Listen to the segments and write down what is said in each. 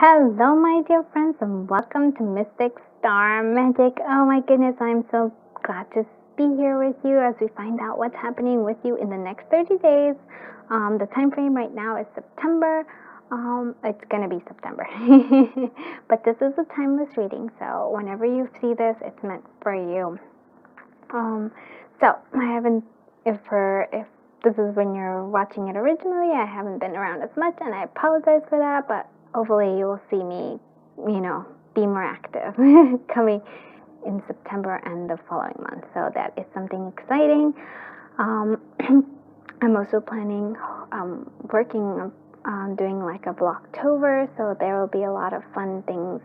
Hello, my dear friends, and welcome to Mystic Star Magic. Oh my goodness, I'm so glad to be here with you as we find out what's happening with you in the next 30 days. The time frame right now is September. It's gonna be September, but this is a timeless reading, so whenever you see this, it's meant for you. So I haven't, if this is when you're watching it originally, I haven't been around as much, and I apologize for that, but hopefully you will see me, be more active coming in September and the following month. So that is something exciting. I'm also planning, working on doing like a Vlogtober, so there will be a lot of fun things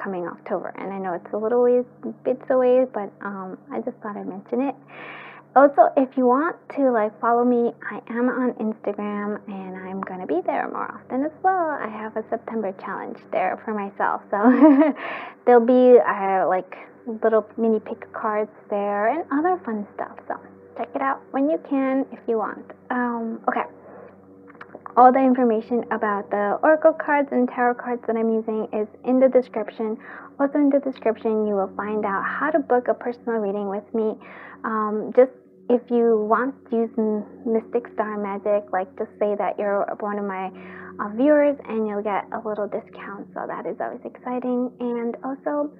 coming October. And I know it's a little ways, bits away, but I just thought I'd mention it. Also, if you want to follow me, I am on Instagram and I'm going to be there more often as well. I have a September challenge there for myself. So there'll be little mini pick cards there and other fun stuff. So check it out when you can if you want. Okay. All the information about the oracle cards and tarot cards that I'm using is in the description. Also in the description, you will find out how to book a personal reading with me. Just if you want to use Mystic Star Magic, just say that you're one of my viewers and you'll get a little discount. So that is always exciting. And also,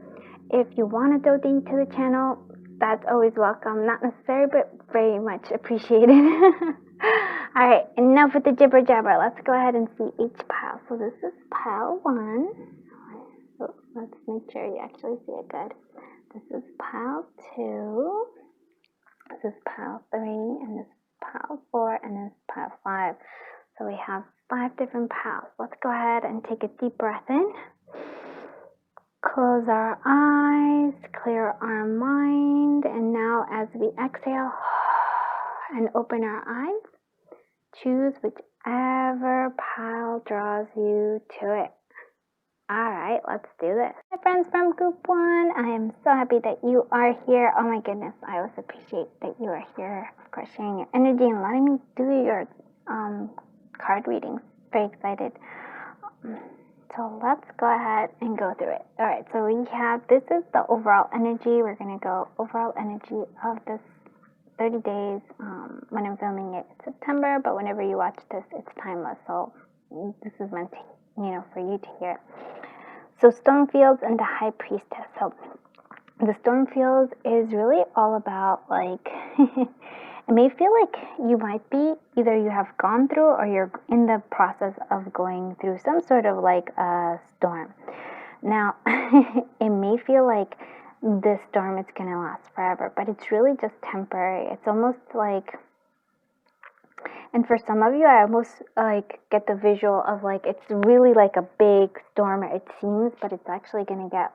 if you want to donate to the channel, that's always welcome. Not necessary, but very much appreciated. Alright, enough with the jibber jabber. Let's go ahead and see each pile. So this is pile 1. So let's make sure you actually see it good. This is pile 2. This is pile 3, and this is pile 4, and this is pile 5. So we have 5 different piles. Let's go ahead and take a deep breath in. Close our eyes, clear our mind, and now as we exhale and open our eyes, choose whichever pile draws you to it. Alright, let's do this. Hi friends from group 1, I am so happy that you are here. Oh my goodness, I always appreciate that you are here, of course, sharing your energy and letting me do your card readings. Very excited. So let's go ahead and go through it. Alright, so we have, this is the overall energy. We're going to go overall energy of this 30 days. When I'm filming it, it's September, but whenever you watch this, it's timeless. So this is meant to, for you to hear. So Stormfields and the High Priestess. So the Stormfields is really all about it may feel like you might be, either you have gone through or you're in the process of going through some sort of a storm. Now, it may feel like this storm is going to last forever, but it's really just temporary. It's almost and for some of you, I almost get the visual of it's really a big storm, it seems, but it's actually going to get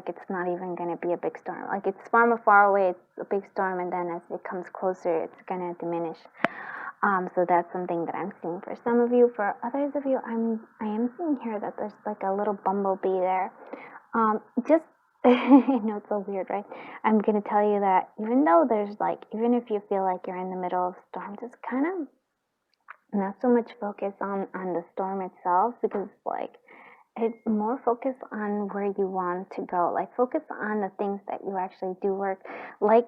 it's not even going to be a big storm. It's from far away, it's a big storm, and then as it comes closer, it's going to diminish. So that's something that I'm seeing for some of you. For others of you, I am seeing here that there's a little bumblebee there. Just I know it's so weird, right? I'm going to tell you that even though there's even if you feel like you're in the middle of a storm, just kind of not so much focus on the storm itself, because it more focus on where you want to go. Focus on the things that you actually do work, like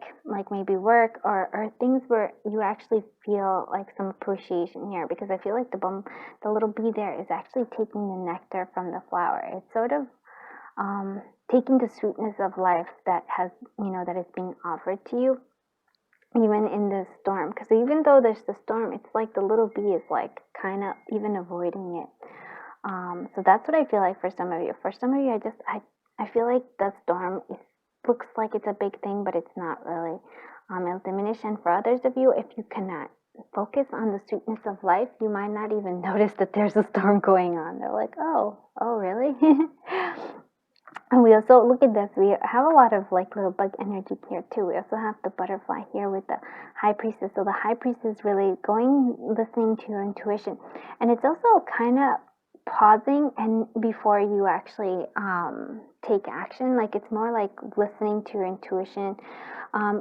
maybe work or things where you actually feel some appreciation here, because I feel like the little bee there is actually taking the nectar from the flower. It's sort of taking the sweetness of life that has, that is being offered to you, even in this storm. Because even though there's the storm, it's the little bee is kind of even avoiding it. So that's what I feel like for some of you. For some of you, I feel like the storm looks like it's a big thing, but it's not really. It'll diminish. And for others of you, if you cannot focus on the sweetness of life, you might not even notice that there's a storm going on. They're like, oh really? And we also, look at this, we have a lot of little bug energy here too. We also have the butterfly here with the High Priestess. So the High Priestess is really listening to your intuition. And it's also kind of pausing and before you actually take action. It's more listening to your intuition,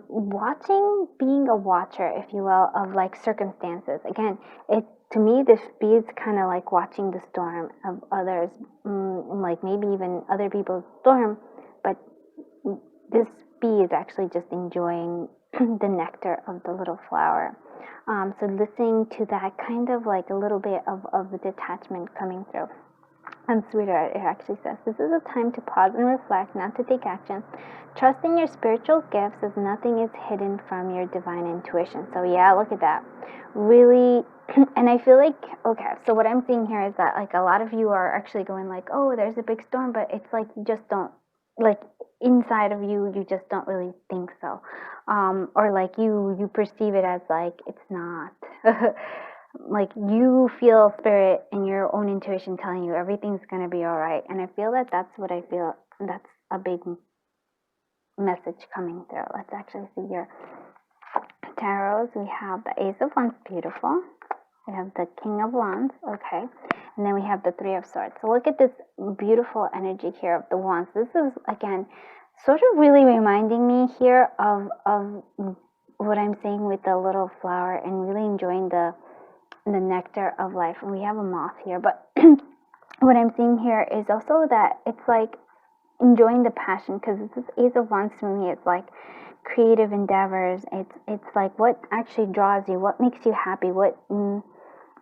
watching, being a watcher, if you will, of circumstances. Again, it to me, this bee is kind of like watching the storm of others, like maybe even other people's storm, but this bee is actually just enjoying the nectar of the little flower. So listening to that kind of like a little bit of the detachment coming through. And sweetheart, it actually says, this is a time to pause and reflect, not to take action. Trust in your spiritual gifts as nothing is hidden from your divine intuition. So yeah, look at that. Really, and I feel like, okay, so what I'm seeing here is that like a lot of you are actually going like, oh, there's a big storm, but it's like you just don't, like inside of you, you just don't really think so. Or like you perceive it as like, it's not. Like you feel spirit and your own intuition telling you everything's going to be all right. And I feel that that's what I feel. That's a big message coming through. Let's actually see your tarots. We have the Ace of Wands, beautiful. We have the King of Wands, okay. And then we have the Three of Swords. So look at this beautiful energy here of the Wands. This is, again, sort of really reminding me here of what I'm saying with the little flower and really enjoying the nectar of life. And we have a moth here, but what I'm seeing here is also that it's like enjoying the passion, because this Ace of Wands to me, it's like creative endeavors. It's like what actually draws you, what makes you happy, what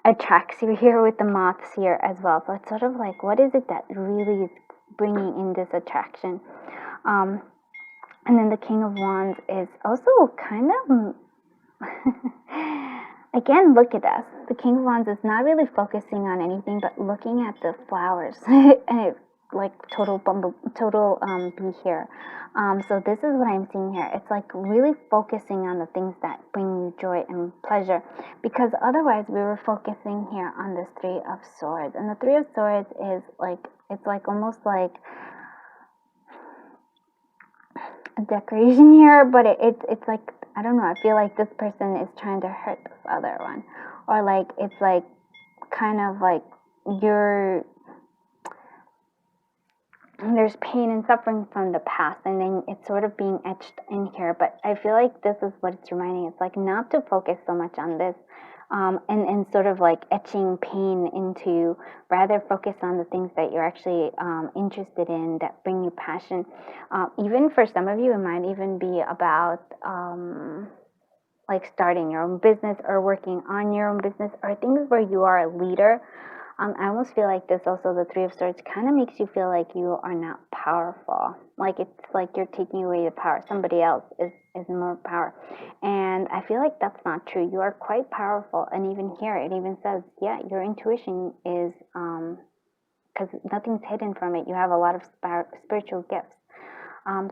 attracts you here with the moths here as well. So it's sort of like, what is it that really is bringing in this attraction? And then the King of Wands is also kind of again, look at us. The King of Wands is not really focusing on anything, but looking at the flowers, and it's like total bee here. So this is what I'm seeing here. It's like really focusing on the things that bring you joy and pleasure, because otherwise we were focusing here on this Three of Swords, and the Three of Swords is like, it's like almost like a decoration here, but it's like, I don't know, I feel like this person is trying to hurt this other one, or like it's like kind of like there's pain and suffering from the past, and then it's sort of being etched in here. But I feel like this is what it's reminding. It's like not to focus so much on this, and sort of like etching pain into, rather focus on the things that you're actually interested in, that bring you passion. Even for some of you, it might even be about like starting your own business or working on your own business, or things where you are a leader. I almost feel like this also, the Three of Swords, kind of makes you feel like you are not powerful. Like it's like you're taking away the power. Somebody else is more power. And I feel like that's not true. You are quite powerful. And even here, it even says, yeah, your intuition is, because nothing's hidden from it. You have a lot of spiritual gifts.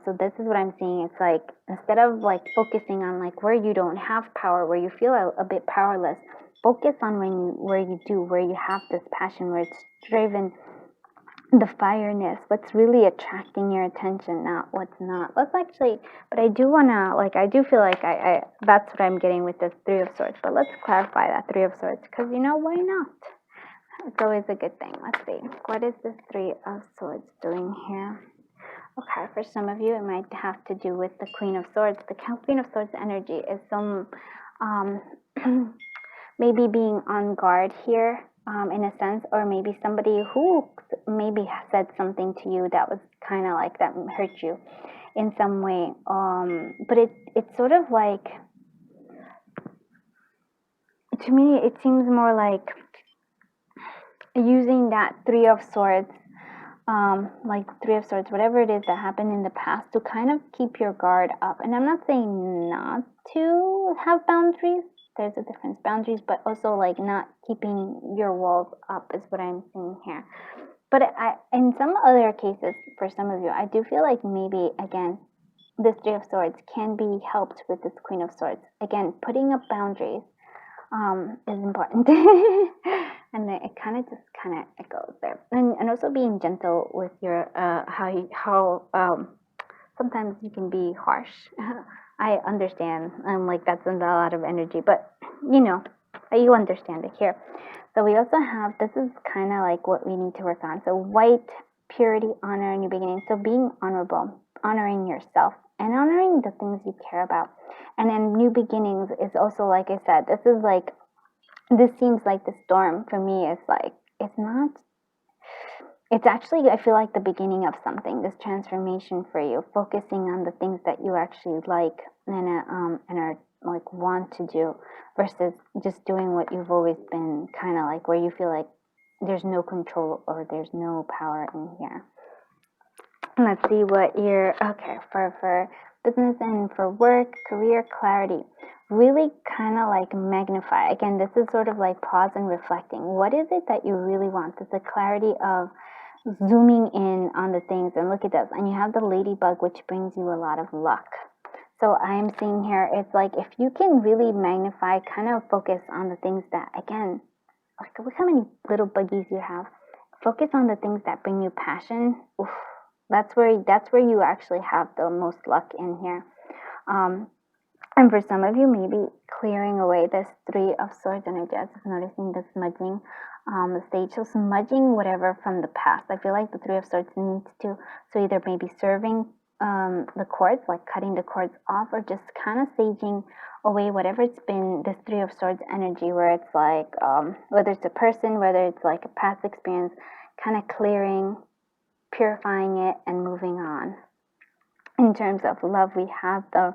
So this is what I'm seeing. It's like, instead of like focusing on like where you don't have power, where you feel a bit powerless, focus on where you have this passion, where it's driven, the fireness, what's really attracting your attention, not what's not. Let's actually, but I do feel like I that's what I'm getting with this Three of Swords. But let's clarify that Three of Swords, because why not? It's always a good thing. Let's see, what is this Three of Swords doing here? Okay, for some of you, it might have to do with the Queen of Swords. The Queen of Swords energy is some maybe being on guard here, in a sense, or maybe somebody who maybe said something to you that was kind of like, that hurt you in some way. But it's sort of like, to me, it seems more like using that Three of Swords, like Three of Swords, whatever it is that happened in the past, to kind of keep your guard up. And I'm not saying not to have boundaries. There's a difference, boundaries, but also like not keeping your walls up is what I'm seeing here. But in some other cases, for some of you, I do feel like maybe, again, this Three of Swords can be helped with this Queen of Swords. Again, putting up boundaries is important. And it kind of it goes there. And also being gentle with your, how sometimes you can be harsh. I understand, like that's a lot of energy, but you understand it here. So we also have, this is kind of like what we need to work on. So white, purity, honor, new beginning. So being honorable, honoring yourself, and honoring the things you care about. And then new beginnings is also, like I said, this is like this seems like the storm for me is like, it's not, it's actually, I feel like the beginning of something, this transformation for you, focusing on the things that you actually like and are like want to do versus just doing what you've always been kind of like, where you feel like there's no control or there's no power in here. Let's see what you're, okay, for business and for work, career, clarity. Really kind of like magnify. Again, this is sort of like pause and reflecting. What is it that you really want? It's the clarity of zooming in on the things, and look at this. And you have the ladybug, which brings you a lot of luck. So I'm seeing here, it's like if you can really magnify, kind of focus on the things that, again, like look how many little buggies you have. Focus on the things that bring you passion. Oof, that's where you actually have the most luck in here. And for some of you, maybe clearing away this Three of Swords energy. I was noticing the smudging the stage. So smudging whatever from the past. I feel like the Three of Swords needs to, so either maybe serving the cords, like cutting the cords off, or just kind of saging away whatever it's been, this Three of Swords energy, where it's like, whether it's a person, whether it's like a past experience, kind of clearing, purifying it, and moving on. In terms of love, we have the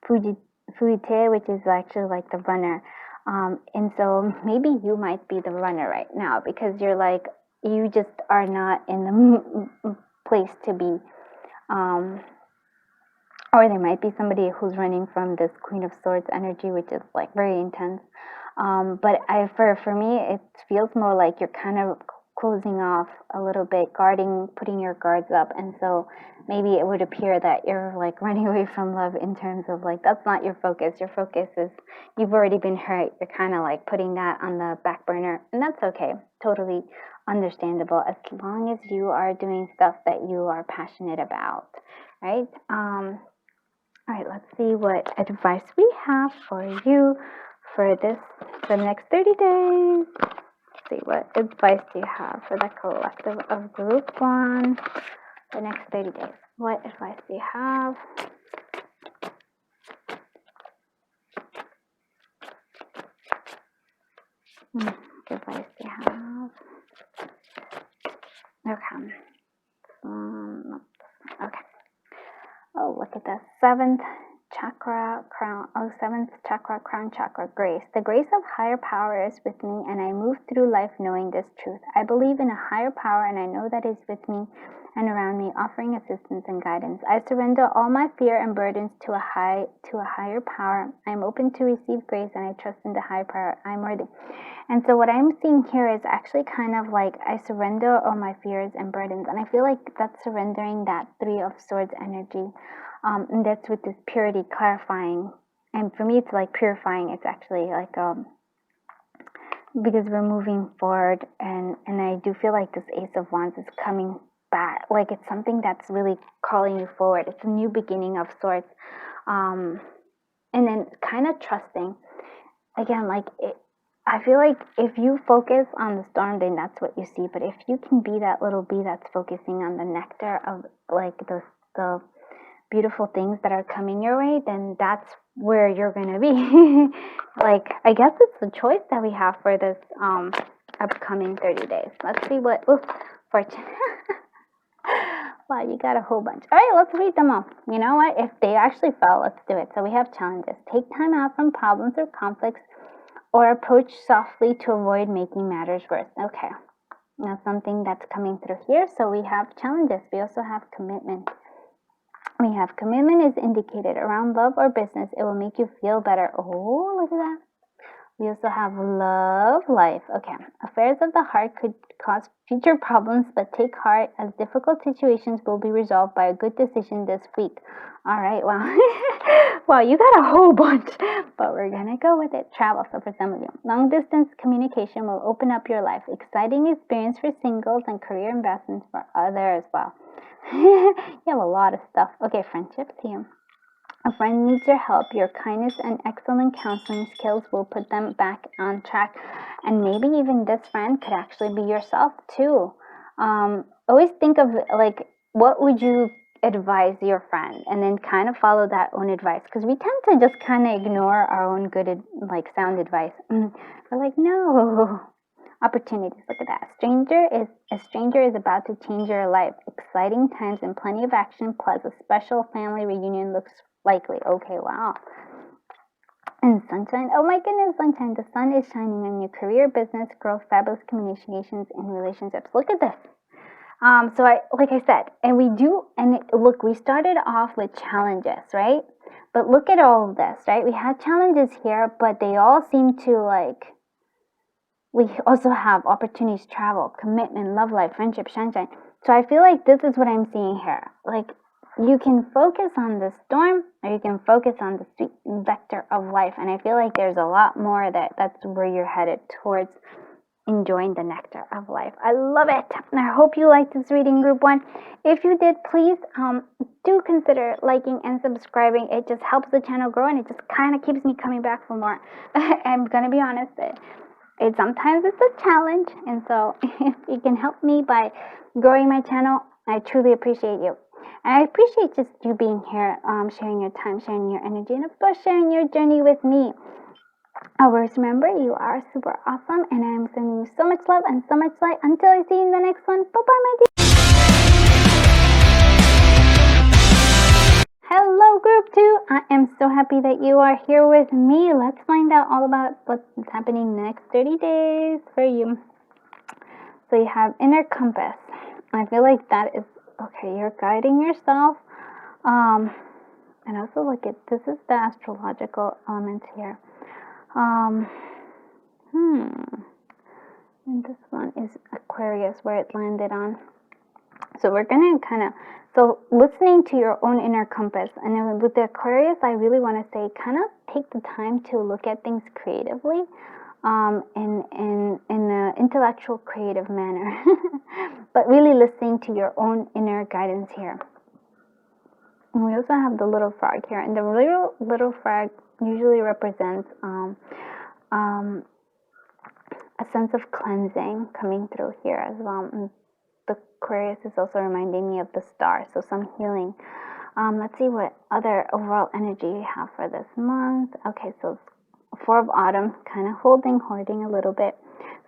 Fujite, which is actually like the runner. And so maybe you might be the runner right now because you're like, you just are not in the place to be. Or there might be somebody who's running from this Queen of Swords energy, which is like very intense. But for me, it feels more like you're kind of closing off a little bit, guarding, putting your guards up. And so maybe it would appear that you're like running away from love in terms of like, that's not your focus. Your focus is, you've already been hurt. You're kind of like putting that on the back burner, and that's okay. Totally understandable, as long as you are doing stuff that you are passionate about, right? All right, let's see what advice we have for you for the next 30 days. Let's see, what advice do you have for the collective of group 1 the next 30 days? What advice do you have? What advice do you have? Okay. Okay. Oh, look at the 7th chakra crown. Oh, 7th chakra, crown chakra, grace. The grace of higher power is with me, and I move through life knowing this truth. I believe in a higher power, and I know that it's with me and around me, offering assistance and guidance. I surrender all my fear and burdens to a higher power. I am open to receive grace, and I trust in the higher power. I am worthy. And so what I'm seeing here is actually kind of like, I surrender all my fears and burdens. And I feel like that's surrendering that Three of Swords energy. And that's with this purity, clarifying. And for me, it's like purifying. It's actually like, because we're moving forward. And I do feel like this Ace of Wands is coming back. Like it's something that's really calling you forward. It's a new beginning of sorts. And then kind of trusting. Again, like I feel like if you focus on the storm, then that's what you see. But if you can be that little bee that's focusing on the nectar of like the beautiful things that are coming your way, then that's where you're going to be. Like, I guess it's the choice that we have for this upcoming 30 days. Let's see what, fortune. Wow, you got a whole bunch. All right, let's read them all. You know what? If they actually fell, let's do it. So we have challenges. Take time out from problems or conflicts, or approach softly to avoid making matters worse. Okay, now something that's coming through here. So we have challenges. We also have commitment. We have commitment is indicated around love or business. It will make you feel better. Oh, look at that. We also have love, life. Okay, affairs of the heart could cause future problems, but take heart as difficult situations will be resolved by a good decision this week. All right, wow. Wow, you got a whole bunch, but we're going to go with it. Travel, so for some of you. Long distance communication will open up your life. Exciting experience for singles and career investments for others as well. You have a lot of stuff. Okay, friendships here. A friend needs your help. Your kindness and excellent counseling skills will put them back on track. And maybe even this friend could actually be yourself too. Always think of like, what would you advise your friend, and then kind of follow that own advice, because we tend to just kind of ignore our own good sound advice. We're like, no. Opportunities. Look at that. A stranger is about to change your life. Exciting times and plenty of action, plus a special family reunion looks likely. Okay, wow. And sunshine. Oh my goodness, sunshine. The sun is shining on your career, business, growth, fabulous communications, and relationships. Look at this. So like I said, look, we started off with challenges, right? But look at all of this, right? We had challenges here, but they all seem to we also have opportunities, travel, commitment, love life, friendship, sunshine. So I feel like this is what I'm seeing here. Like, you can focus on the storm, or you can focus on the sweet vector of life. And I feel like there's a lot more that's where you're headed towards, enjoying the nectar of life. I love it. And I hope you liked this reading, group 1. If you did, please do consider liking and subscribing. It just helps the channel grow, and it just kind of keeps me coming back for more. I'm gonna be honest, sometimes it's a challenge, and so if you can help me by growing my channel, I truly appreciate you. And I appreciate just you being here, sharing your time, sharing your energy, and of course sharing your journey with me. Always remember, you are super awesome, and I'm sending you so much love and so much light. Until I see you in the next one, bye bye, my dear. Hello, group 2. I am so happy that you are here with me. Let's find out all about what's happening in the next 30 days for you. So you have inner compass. I feel like that is, okay, you're guiding yourself. And also look at, this is the astrological element here. And this one is Aquarius, where it landed on. So we're going to so listening to your own inner compass. And then with the Aquarius, I really want to say, kind of take the time to look at things creatively, in an intellectual, creative manner. But really listening to your own inner guidance here. And we also have the little frog here. And the little frog usually represents a sense of cleansing coming through here as well. And the Aquarius is also reminding me of the star, so some healing. Let's see what other overall energy you have for this month. Okay, so 4 of Autumn, kind of hoarding a little bit.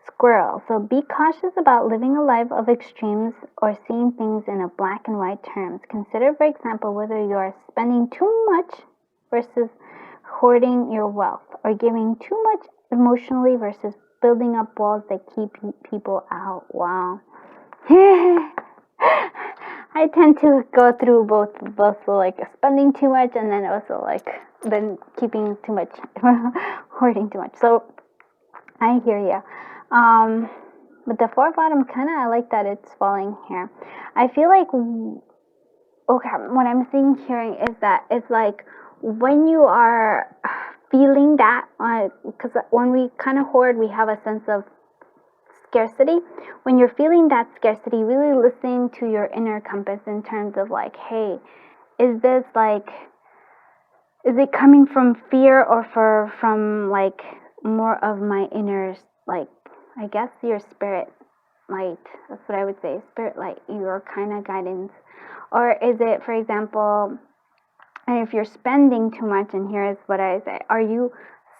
Squirrel, so be cautious about living a life of extremes or seeing things in a black and white terms. Consider, for example, whether you are spending too much versus hoarding your wealth, or giving too much emotionally versus building up walls that keep people out. Wow. I tend to go through both like spending too much, and then also then keeping too much, hoarding too much. So I hear you. But the 4 of Autumn, I like that it's falling here. I feel like, okay, what I'm hearing is that it's like when you are feeling that, because when we hoard, we have a sense of scarcity. When you're feeling that scarcity, really listening to your inner compass in terms of hey, is it coming from fear, or from more of my inner, I guess your spirit light? That's what I would say, spirit light, your guidance. Or is it, for example, and if you're spending too much, and here is what I say, are you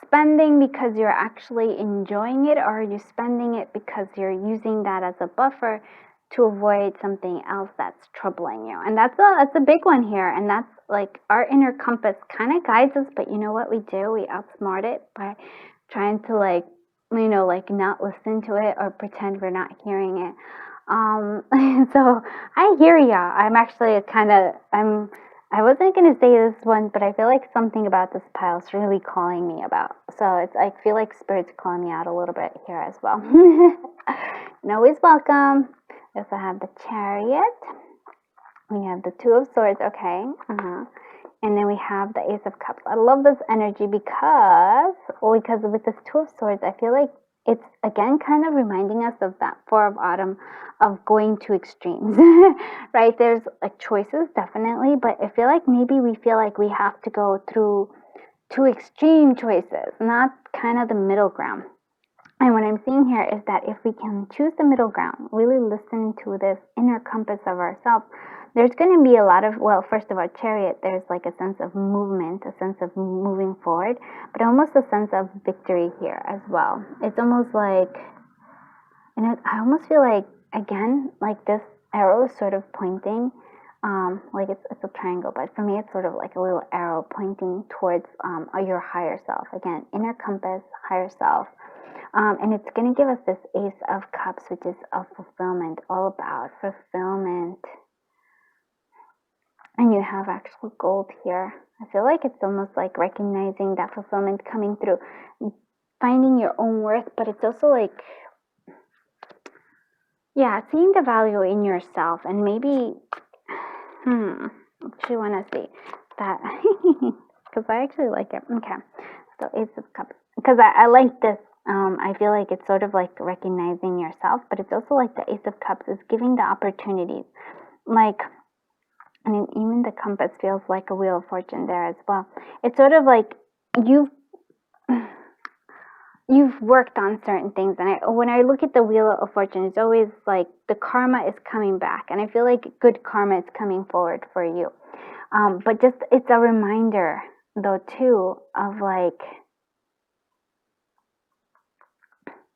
spending because you're actually enjoying it, or are you spending it because you're using that as a buffer to avoid something else that's troubling you? And that's a big one here. And that's our inner compass guides us, but you know what we do? We outsmart it by trying to not listen to it or pretend we're not hearing it. So I hear ya. I'm actually I wasn't going to say this one, but I feel like something about this pile is really calling me about. So I feel like Spirit's calling me out a little bit here as well. And always welcome. We also have the Chariot. We have the 2 of Swords, okay. And then we have the Ace of Cups. I love this energy because with this 2 of Swords, I feel like it's again reminding us of that 4 of Autumn, of going to extremes, right? There's choices, definitely, but I feel like maybe we feel like we have to go through 2 extreme choices, not the middle ground. And what I'm seeing here is that if we can choose the middle ground, really listen to this inner compass of ourselves, there's going to be a lot of, well, first of all, Chariot, there's like a sense of movement, a sense of moving forward, but almost a sense of victory here as well. It's almost like, and I almost feel like, again, like this arrow is sort of pointing, like it's a triangle, but for me it's sort of like a little arrow pointing towards your higher self. Again, inner compass, higher self. And it's going to give us this Ace of Cups, which is of fulfillment, all about fulfillment. And you have actual gold here. I feel like it's almost like recognizing that fulfillment coming through, finding your own worth, but it's also like, yeah, seeing the value in yourself. And maybe, what you want to see that, because I actually like it. Okay, so Ace of Cups, because I like this. I feel like it's sort of like recognizing yourself, but it's also like the Ace of Cups is giving the opportunities, like, and even the compass feels like a Wheel of Fortune there as well. It's sort of like you've worked on certain things, and when I look at the Wheel of Fortune, it's always like the karma is coming back, and I feel like good karma is coming forward for you. But just, it's a reminder though too of like,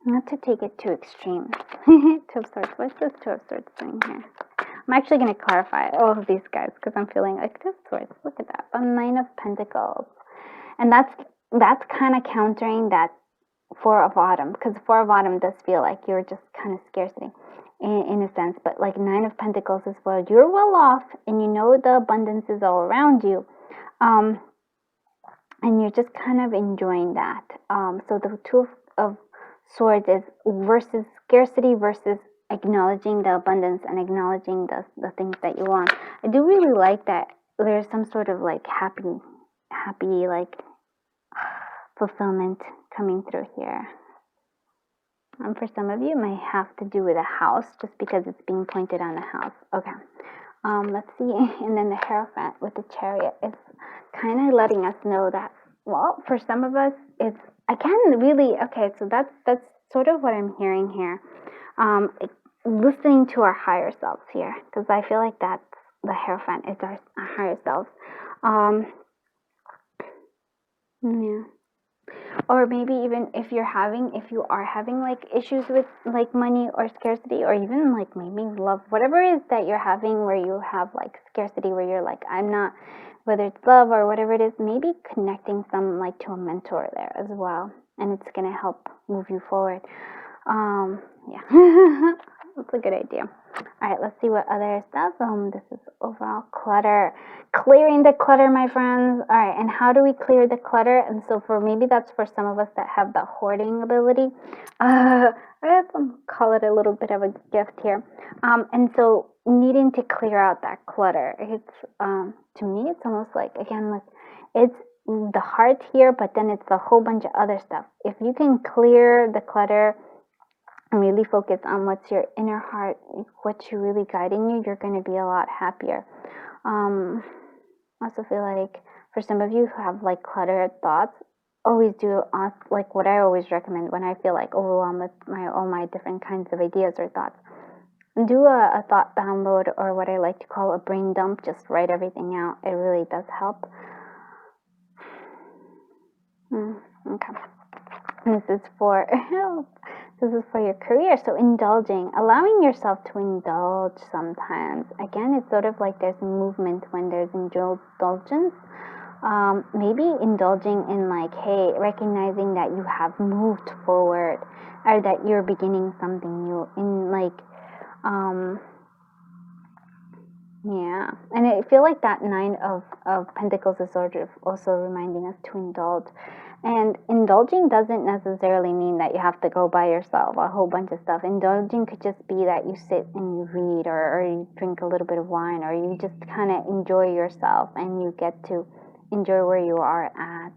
not to take it too extreme. Two of Swords. What's this Two of Swords doing here? I'm actually going to clarify all of these guys because I'm feeling like Two of Swords. Look at that. A Nine of Pentacles. And that's kind of countering that Four of Autumn, because Four of Autumn does feel like you're just kind of scarcity in a sense. But like Nine of Pentacles is where you're well off and you know the abundance is all around you. And you're just kind of enjoying that. So the Two of Swords is versus scarcity versus acknowledging the abundance and acknowledging the things that you want. I do really like that there's some sort of like happy like fulfillment coming through here. For some of you, it may have to do with a house just because it's being pointed on a house. Okay. Let's see. And then the Hierophant with the Chariot is kind of letting us know that, well, for some of us, it's, again, really, okay, so that's sort of what I'm hearing here. Listening to our higher selves here, because I feel like that's the Hierophant is our higher selves. Yeah. Or maybe even if you are having like issues with like money or scarcity, or even like maybe love, whatever it is that you're having where you have like scarcity, where you're like, I'm not, whether it's love or whatever it is, maybe connecting some like to a mentor there as well, and it's gonna help move you forward. Yeah. That's a good idea. All right, let's see what other stuff. This is overall clutter. Clearing the clutter, my friends. All right, and how do we clear the clutter? And so maybe that's for some of us that have the hoarding ability. I call it a little bit of a gift here. And so needing to clear out that clutter. It's to me, it's almost like, again, like it's the heart here, but then it's a whole bunch of other stuff. If you can clear the clutter and really focus on what's your inner heart, what's really guiding you, you're going to be a lot happier. I also feel like for some of you who have like cluttered thoughts, always do like what I always recommend when I feel like overwhelmed with all my different kinds of ideas or thoughts. Do a thought download, or what I like to call a brain dump. Just write everything out. It really does help. Okay. This is for your career. So indulging, allowing yourself to indulge sometimes. Again, it's sort of like there's movement when there's indulgence. Maybe indulging in like, hey, recognizing that you have moved forward, or that you're beginning something new in like, yeah. And I feel like that Nine of Pentacles is sort of also reminding us to indulge. And indulging doesn't necessarily mean that you have to go buy yourself a whole bunch of stuff. Indulging could just be that you sit and you read, or you drink a little bit of wine, or you just kind of enjoy yourself and you get to enjoy where you are at.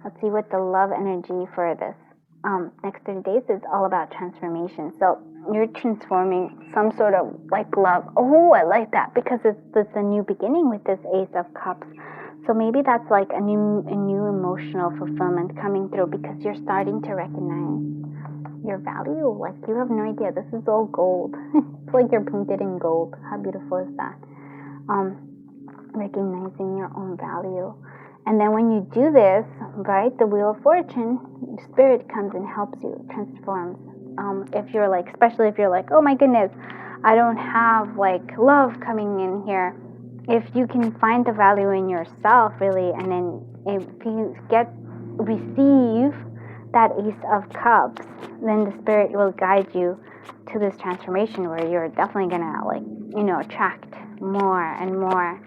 Let's see what the love energy for this next 30 days is all about. Transformation. So you're transforming some sort of like love. Oh, I like that, because it's a new beginning with this Ace of Cups. So maybe that's like a new emotional fulfillment coming through, because you're starting to recognize your value. Like, you have no idea. This is all gold. It's like you're painted in gold. How beautiful is that? recognizing your own value. And then when you do this, right, the Wheel of Fortune, Spirit comes and helps you, transforms. If you're like, especially if you're like, oh my goodness, I don't have like love coming in here. If you can find the value in yourself, really, and then if you receive that Ace of Cups, then the Spirit will guide you to this transformation where you're definitely gonna attract more and more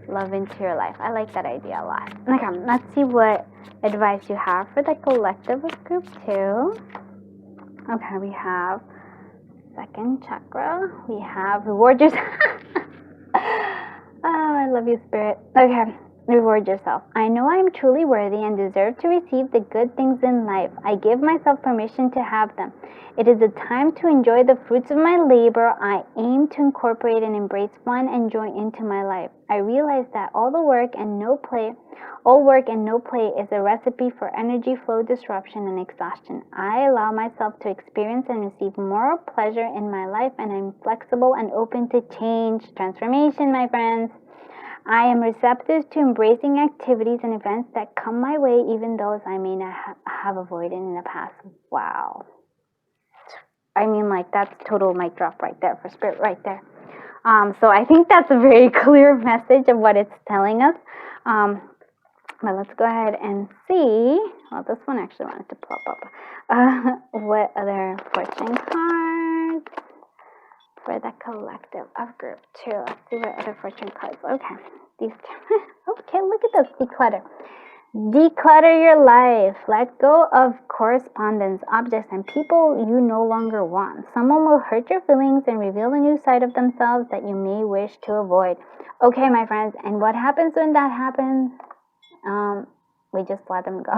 love into your life. I like that idea a lot. Okay, let's see what advice you have for the collective of group 2. Okay, we have second chakra. We have reward yourself. Oh, I love you, Spirit. Okay, reward yourself. I know I am truly worthy and deserve to receive the good things in life. I give myself permission to have them. It is a time to enjoy the fruits of my labor. I aim to incorporate and embrace fun and joy into my life. I realize that all work and no play is a recipe for energy flow disruption and exhaustion. I allow myself to experience and receive more pleasure in my life, and I'm flexible and open to change, transformation, my friends. I am receptive to embracing activities and events that come my way, even those I may not have avoided in the past. Wow. I mean, like, that's total mic drop right there for Spirit right there. So I think that's a very clear message of what it's telling us. But let's go ahead and see. Well, this one actually wanted to pop up. What other fortune cards for the collective of group 2? Let's see what other fortune cards. Okay, these two. Okay, look at this. Declutter. Declutter your life. Let go of correspondence, objects, and people you no longer want. Someone will hurt your feelings and reveal a new side of themselves that you may wish to avoid. Okay, my friends, and what happens when that happens? We just let them go.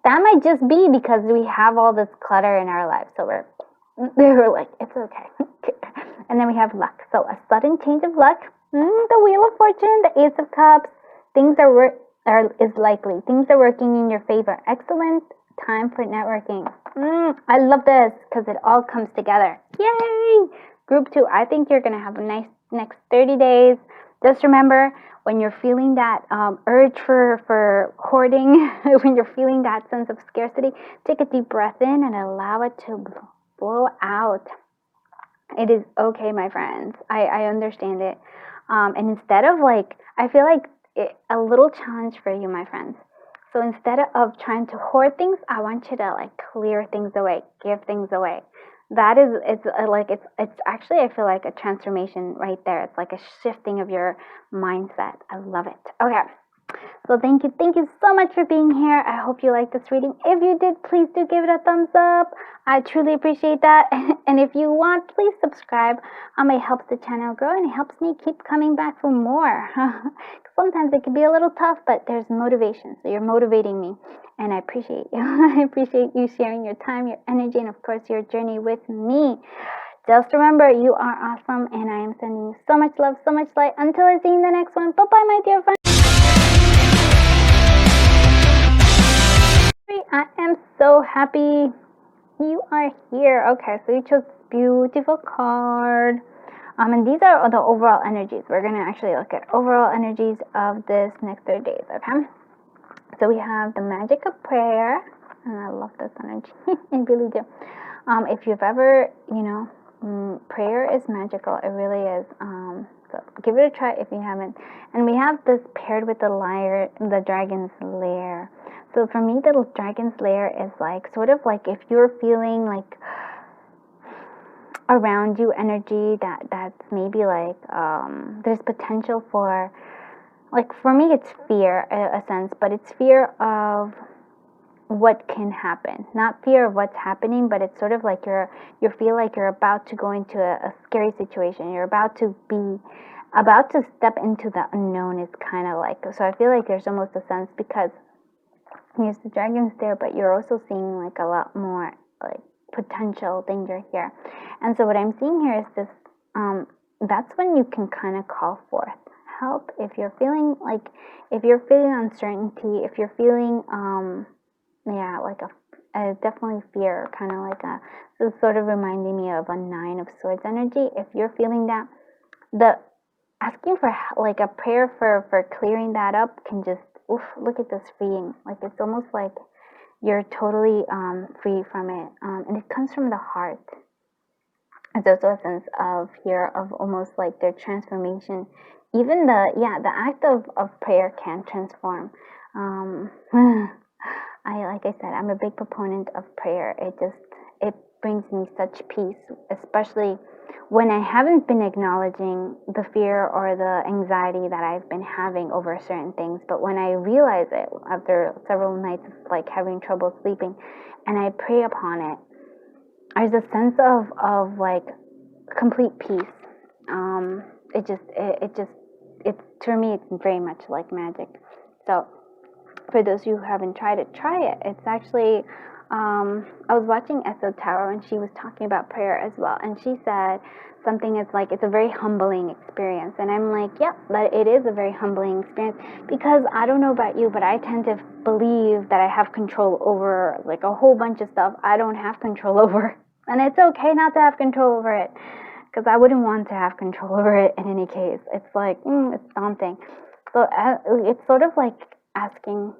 That might just be because we have all this clutter in our lives, so we're like, it's okay. And then we have luck. So a sudden change of luck, the Wheel of Fortune, the Ace of Cups, is likely. Things are working in your favor. Excellent time for networking. I love this because it all comes together. Yay! Group 2, I think you're going to have a nice next 30 days. Just remember, when you're feeling that urge for hoarding, when you're feeling that sense of scarcity, take a deep breath in and allow it to blow out. It is okay, my friends. I understand it. And instead of I feel like a little challenge for you, my friends. So instead of trying to hoard things, I want you to clear things away, give things away. That is, it's actually, I feel like a transformation right there. It's like a shifting of your mindset. I love it. Okay. So thank you so much for being here. I hope you liked this reading. If you did, please do give it a thumbs up. I truly appreciate that. And if you want, please subscribe. It helps the channel grow and it helps me keep coming back for more. Sometimes it can be a little tough, but there's motivation. So you're motivating me. And I appreciate you. I appreciate you sharing your time, your energy, and of course your journey with me. Just remember, you are awesome, and I am sending you so much love, so much light. Until I see you in the next one. Bye-bye, my dear friends. I am so happy you are here. Okay, so you chose this beautiful card. And these are the overall energies. We're going to actually look at overall energies of this next 30 days, okay? So we have the magic of prayer, and I love this energy. I really do. If you've ever, prayer is magical. It really is. So give it a try if you haven't. And we have this paired with the dragon's lair. So for me, the dragon's lair is sort of if you're feeling around you energy that's maybe there's potential for. For me, it's fear, a sense, but it's fear of what can happen. Not fear of what's happening, but it's sort of you feel like you're about to go into a scary situation. You're about to step into the unknown. It's kind of so I feel like there's almost a sense because yes, the dragon's there, but you're also seeing a lot more potential danger here. And so what I'm seeing here is this, that's when you can kind of call forth help if you're feeling uncertainty, if you're feeling definitely fear, kind of so sort of reminding me of a 9 of Swords energy. If you're feeling that, asking for like a prayer for clearing that up can just, oof, look at this freeing. Like it's almost like you're totally free from it, and it comes from the heart. There's a sense of here of almost like their transformation. Even the act of prayer can transform. Like I said, I'm a big proponent of prayer. It brings me such peace, especially when I haven't been acknowledging the fear or the anxiety that I've been having over certain things. But when I realize it after several nights of like having trouble sleeping, and I pray upon it, there's a sense of like complete peace. It's for me, it's very much like magic. So for those who haven't tried it, try it. It's actually, I was watching Esso Tower and she was talking about prayer as well. And she said something is like, it's a very humbling experience. And I'm like, yep, but it is a very humbling experience, because I don't know about you, but I tend to believe that I have control over like a whole bunch of stuff I don't have control over. And it's okay not to have control over it, because I wouldn't want to have control over it in any case. It's like, it's daunting. So it's sort of like asking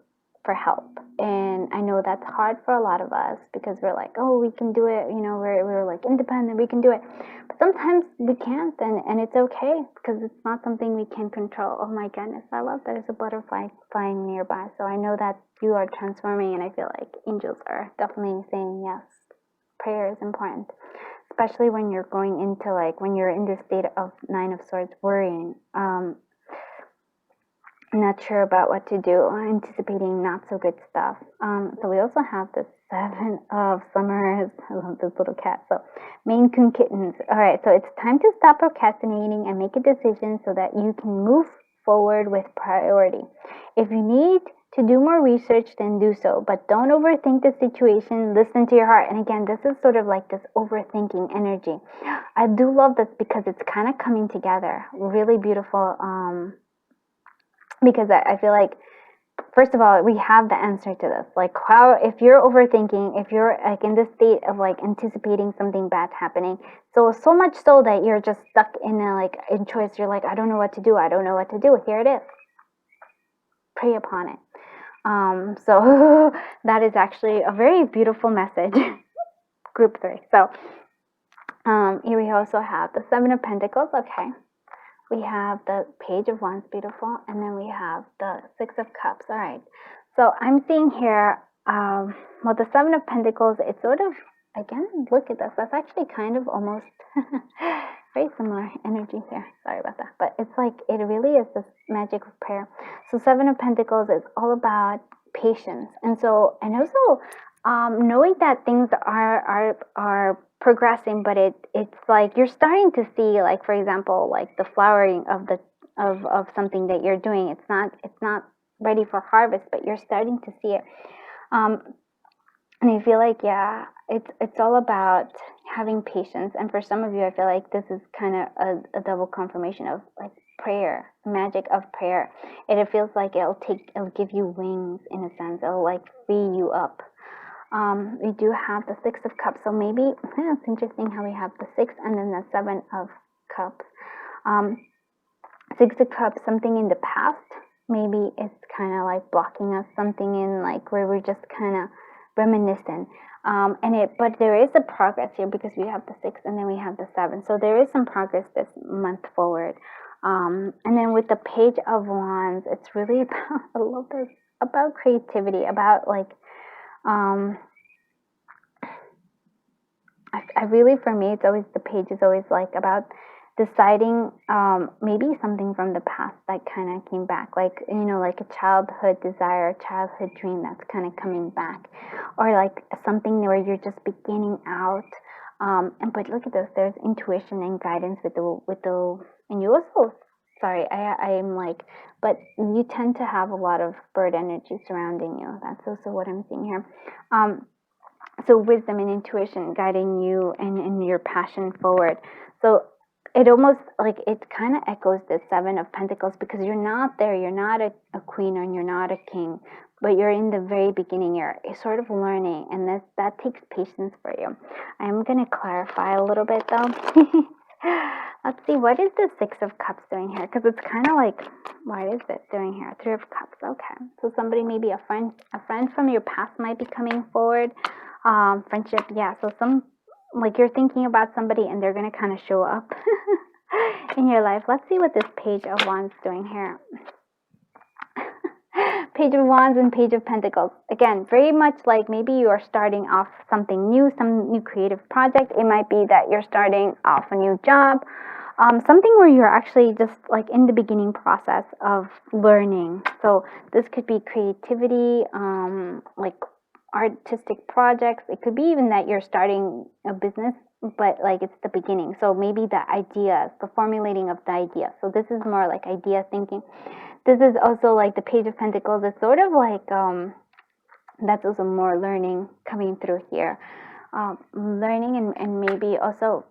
for help. And I know that's hard for a lot of us, because we're like, oh, we can do it. We're like independent, we can do it. But sometimes we can't, and it's okay, because it's not something we can control. Oh my goodness, I love that there's a butterfly flying nearby. So I know that you are transforming, and I feel like angels are definitely saying yes. Prayer is important, especially when you're going into like, when you're in this state of Nine of Swords, worrying, not sure about what to do, anticipating not so good stuff. So we also have the Seven of Summers. I love this little cat. So Maine Coon kittens. All right, so it's time to stop procrastinating and make a decision so that you can move forward with priority. If you need to do more research, then do so, but don't overthink the situation. Listen to your heart. And again, this is sort of like this overthinking energy. I do love this because it's kind of coming together. Really beautiful. Because I feel like, first of all, we have the answer to this. Like, how, if you're overthinking, if you're like in this state of like anticipating something bad happening, so much so that you're just stuck in a like in choice. You're like, I don't know what to do. I don't know what to do. Here it is. Pray upon it. So that is actually a very beautiful message. Group 3. So here we also have the Seven of Pentacles. Okay. We have the Page of Wands, beautiful, and then we have the Six of Cups. All right. So I'm seeing here, well, the Seven of Pentacles, it's sort of, again, look at this. That's actually kind of almost very similar energies here. Sorry about that. But it's like, it really is this magic of prayer. So Seven of Pentacles is all about patience. And so, and also knowing that things are progressing, but it's like you're starting to see, like, for example, like the flowering of the of something that you're doing. It's not ready for harvest, but you're starting to see it. And I feel like, yeah, it's all about having patience. And for some of you, I feel like this is kind of a double confirmation of like prayer, magic of prayer. It feels like it'll give you wings in a sense. It'll like free you up. We do have the Six of Cups, so maybe it's interesting how we have the Six and then the Seven of Cups. Six of Cups, something in the past, maybe it's kind of like blocking us, something in like where we're just kind of reminiscent. But there is a progress here because we have the Six and then we have the Seven, so there is some progress this month forward. And then with the Page of Wands, it's really about, I love this, about creativity, about like, I really, for me, it's always, the page is always like about deciding maybe something from the past that kind of came back, like, you know, like a childhood desire, a childhood dream that's kind of coming back, or like something where you're just beginning out. But look at this, there's intuition and guidance with the, and you also, sorry, I'm like, but you tend to have a lot of bird energy surrounding you. That's also what I'm seeing here. So wisdom and intuition guiding you and your passion forward. So it almost like, it kind of echoes the Seven of Pentacles, because you're not there, you're not a queen and you're not a king, but you're in the very beginning, you're sort of learning, and that takes patience for you. I'm going to clarify a little bit though. Let's see, what is the Six of Cups doing here? Because it's kind of like, what is it doing here? Three of Cups. Okay, so somebody, maybe a friend from your past might be coming forward. Friendship, yeah. So like you're thinking about somebody and they're gonna kind of show up in your life. Let's see what this Page of Wands doing here. Page of Wands and Page of Pentacles. Again, very much like maybe you are starting off something new, some new creative project. It might be that you're starting off a new job, something where you're actually just like in the beginning process of learning. So this could be creativity, like artistic projects. It could be even that you're starting a business, but like it's the beginning. So maybe the ideas, the formulating of the idea. So this is more like idea thinking. This is also like the Page of Pentacles. It's sort of like, that's also more learning coming through here. Learning and maybe also,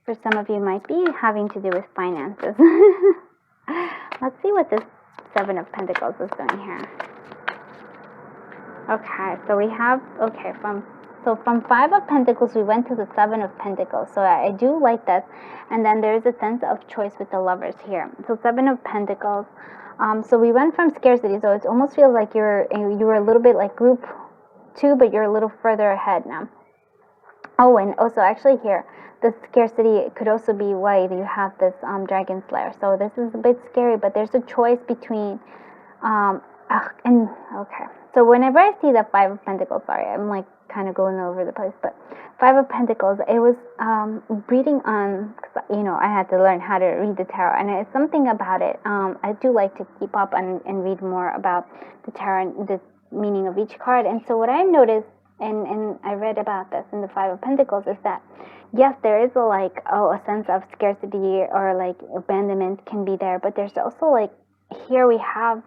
for some of you, might be having to do with finances. Let's see what this Seven of Pentacles is doing here. Okay, so we have, from Five of Pentacles, we went to the Seven of Pentacles. So I do like this. And then there's a sense of choice with the Lovers here. So Seven of Pentacles. So we went from scarcity. So it almost feels like you were a little bit like group 2, but you're a little further ahead now. Oh, and also actually here, the scarcity could also be why you have this Dragon Slayer. So this is a bit scary, but there's a choice between, okay. So whenever I see the Five of Pentacles, sorry, I'm like kind of going over the place, but Five of Pentacles, it was reading on, I had to learn how to read the tarot, and it's something about it. I do like to keep up and read more about the tarot and the meaning of each card. And so what I noticed, and I read about this in the Five of Pentacles, is that yes, there is a sense of scarcity or like abandonment can be there, but there's also like, here we have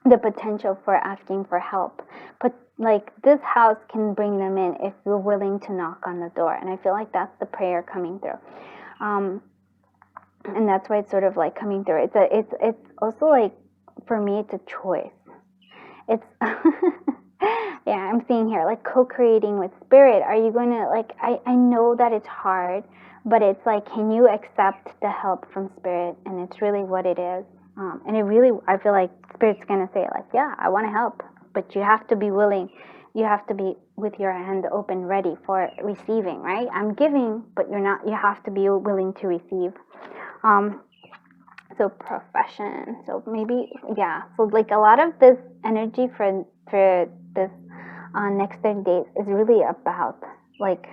the potential for asking for help. But like this house can bring them in if you're willing to knock on the door. And I feel like that's the prayer coming through. And that's why it's sort of like coming through. It's also like, for me, it's a choice. It's yeah, I'm seeing here like co-creating with spirit. Are you going to like, I know that it's hard, but it's like, can you accept the help from spirit? And it's really what it is. And it really, I feel like spirit's going to say like, yeah, I want to help, but you have to be willing. You have to be with your hand open, ready for receiving, right? I'm giving, but you have to be willing to receive. So profession. So maybe, yeah. So like a lot of this energy for this next 30 days is really about like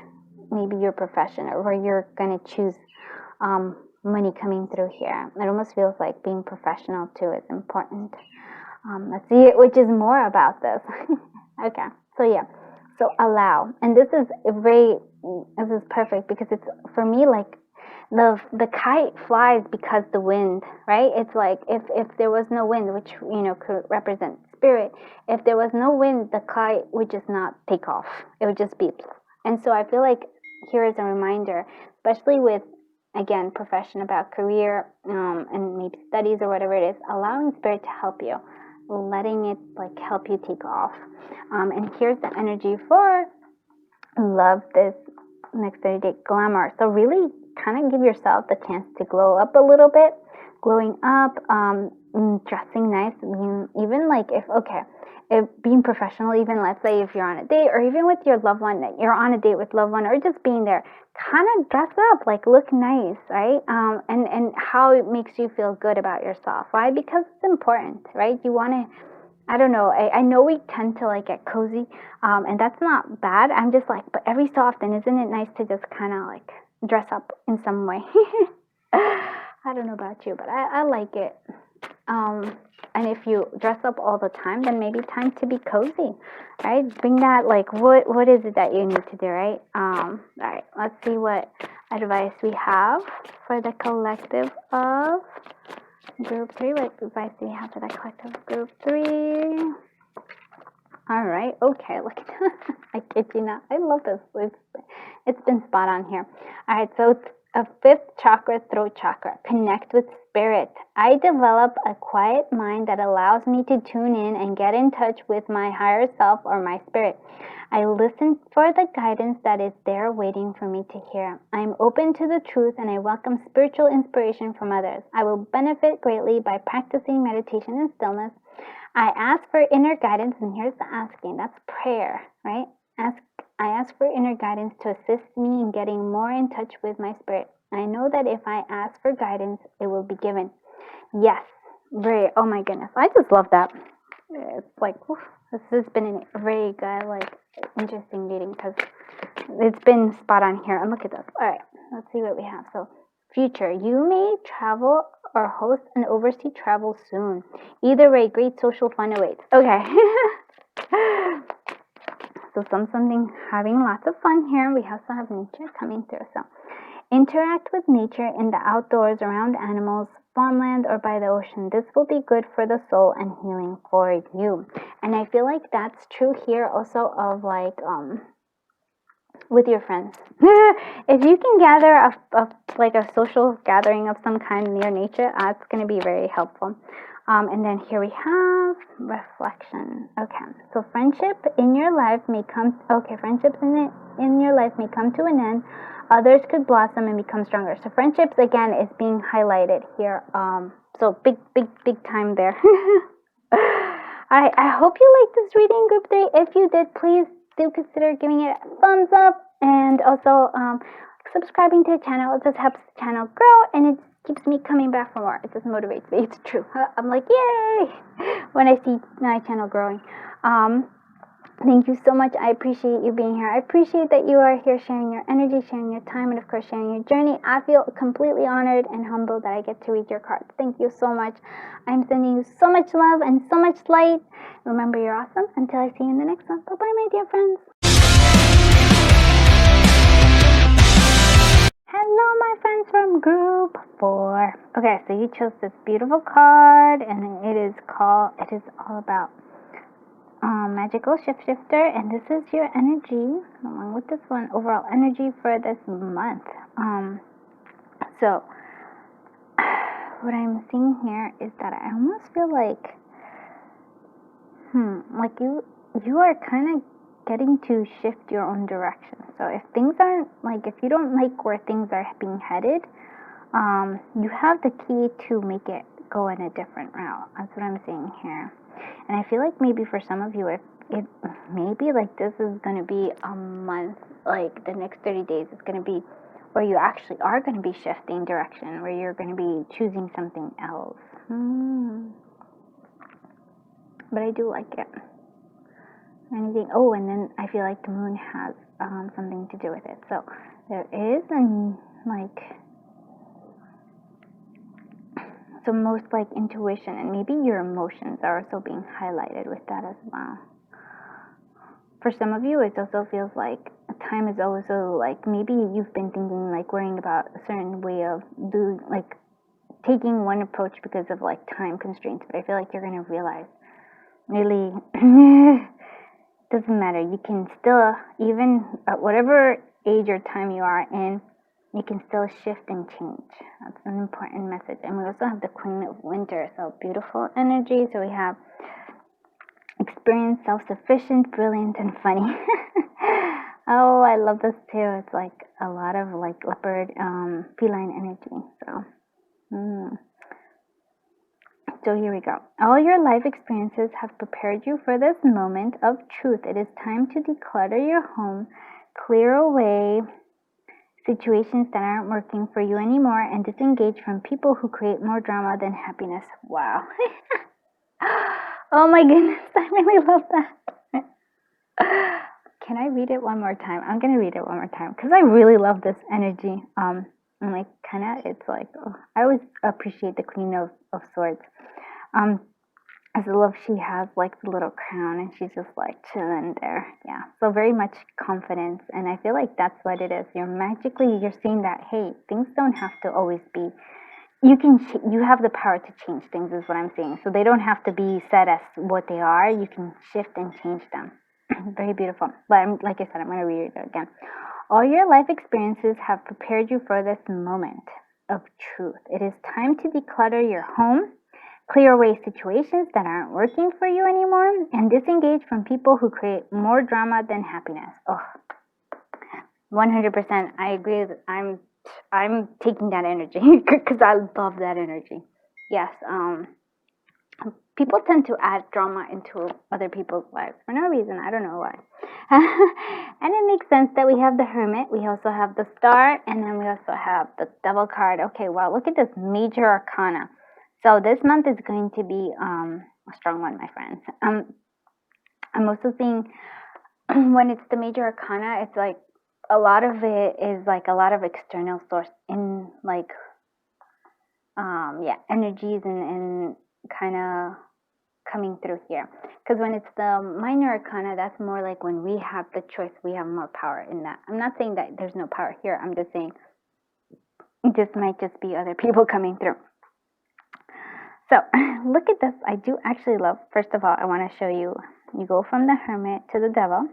maybe your profession, or where you're going to choose money coming through here. It almost feels like being professional too is important. Let's see, which is more about this. Okay, so yeah, so allow, and this is perfect because it's, for me, like the kite flies because the wind, right? It's like if there was no wind, which could represent spirit, if there was no wind, the kite would just not take off. It would just be. And so I feel like here is a reminder, especially with, again, profession, about career, and maybe studies or whatever it is, allowing spirit to help you, letting it like help you take off. And here's the energy for love, this next 30-day glamour. So really kind of give yourself the chance to glow up a little bit, glowing up, dressing nice, even like if being professional, even let's say if you're on a date, or even with your loved one, that you're on a date with loved one, or just being there, kind of dress up, like look nice, right? And how it makes you feel good about yourself. Why? Because it's important, right? You want to, I don't know, I know we tend to like get cozy, and that's not bad. I'm just like, but every so often, isn't it nice to just kind of like dress up in some way? I don't know about you, but I like it. And if you dress up all the time, then maybe time to be cozy, right? Bring that, like, what is it that you need to do, right? All right, let's see what advice we have for the collective of group 3. What advice do we have for the collective of group 3? All right, okay, look at I kid you not. I love this. It's been spot on here. All right, so A fifth chakra, throat chakra. Connect with spirit. I develop a quiet mind that allows me to tune in and get in touch with my higher self or my spirit. I listen for the guidance that is there waiting for me to hear. I am open to the truth and I welcome spiritual inspiration from others. I will benefit greatly by practicing meditation and stillness. I ask for inner guidance, and here's the asking. That's prayer, right? I ask for inner guidance to assist me in getting more in touch with my spirit. I know that if I ask for guidance, it will be given. Yes, very, oh my goodness. I just love that. It's like, oof, this has been a very good, like, interesting reading because it's been spot on here. And look at this. All right, let's see what we have. So, future. You may travel or host an overseas travel soon. Either way, great social fun awaits. Okay. So something having lots of fun here. We also have nature coming through. So interact with nature in the outdoors, around animals, farmland, or by the ocean. This will be good for the soul and healing for you. And I feel like that's true here also of like with your friends. If you can gather like a social gathering of some kind near nature, that's going to be very helpful. And then here we have reflection. Okay, so friendship in your life may come. Okay, friendships in your life may come to an end. Others could blossom and become stronger. So friendships again is being highlighted here. So big time there. I hope you liked this reading, group 3. If you did, please do consider giving it a thumbs up and also subscribing to the channel. It just helps the channel grow and it keeps me coming back for more. It just motivates me. It's true. I'm like, yay, when I see my channel growing. Thank you so much. I appreciate you being here. I appreciate that you are here sharing your energy, sharing your time, and of course sharing your journey. I feel completely honored and humbled that I get to read your cards. Thank you so much. I'm sending you so much love and so much light. Remember, you're awesome. Until I see you in the next one. Bye-bye, my dear friends. Hello, my friends from group 4. Okay, so you chose this beautiful card, and it is all about magical shifter, and this is your energy along with this one, overall energy for this month. So what I'm seeing here is that I almost feel like like you are kind of getting to shift your own direction. So if things aren't like, if you don't like where things are being headed, you have the key to make it go in a different route. That's what I'm seeing here. And I feel like maybe for some of you, if it maybe like this is going to be a month, like the next 30 days is going to be where you actually are going to be shifting direction, where you're going to be choosing something else. But I do like it. Anything. Oh, and then I feel like the moon has something to do with it. So there is so most like intuition and maybe your emotions are also being highlighted with that as well. For some of you, it also feels like time is also like, maybe you've been thinking like worrying about a certain way of doing, like taking one approach because of like time constraints. But I feel like you're going to realize really doesn't matter. You can still, even at whatever age or time you are in, you can still shift and change. That's an important message. And we also have the Queen of Winter, so beautiful energy. So we have experienced, self-sufficient, brilliant, and funny. Oh, I love this too. It's like a lot of like leopard, feline energy. So here we go. All your life experiences have prepared you for this moment of truth. It is time to declutter your home, clear away situations that aren't working for you anymore, and disengage from people who create more drama than happiness. Wow. Oh my goodness, I really love that. Can I read it one more time? I'm going to read it one more time because I really love this energy. And like it's like, I always appreciate the Queen of Swords. As I love, she has like the little crown and she's just like chilling there. Yeah, so very much confidence, and I feel like that's what it is. You're seeing that, hey, things don't have to always be. You have the power to change things, is what I'm saying. So they don't have to be set as what they are. You can shift and change them. Very beautiful. But like I said, I'm going to read it again. All your life experiences have prepared you for this moment of truth. It is time to declutter your home, clear away situations that aren't working for you anymore, and disengage from people who create more drama than happiness. Oh, 100%. I agree. I'm taking that energy because I love that energy. Yes. People tend to add drama into other people's lives for no reason. I don't know why. And it makes sense that we have the Hermit, we also have the Star, and then we also have the Devil card. Okay, wow, look at this major arcana. So this month is going to be a strong one, my friends. I'm also seeing when it's the major arcana, it's like a lot of it is like a lot of external source in like energies and kind of coming through here. Because when it's the minor arcana, that's more like when we have the choice, we have more power in that. I'm not saying that there's no power here. I'm just saying this might just be other people coming through. So look at this. I do actually love, first of all, I want to show you, you go from the Hermit to the Devil.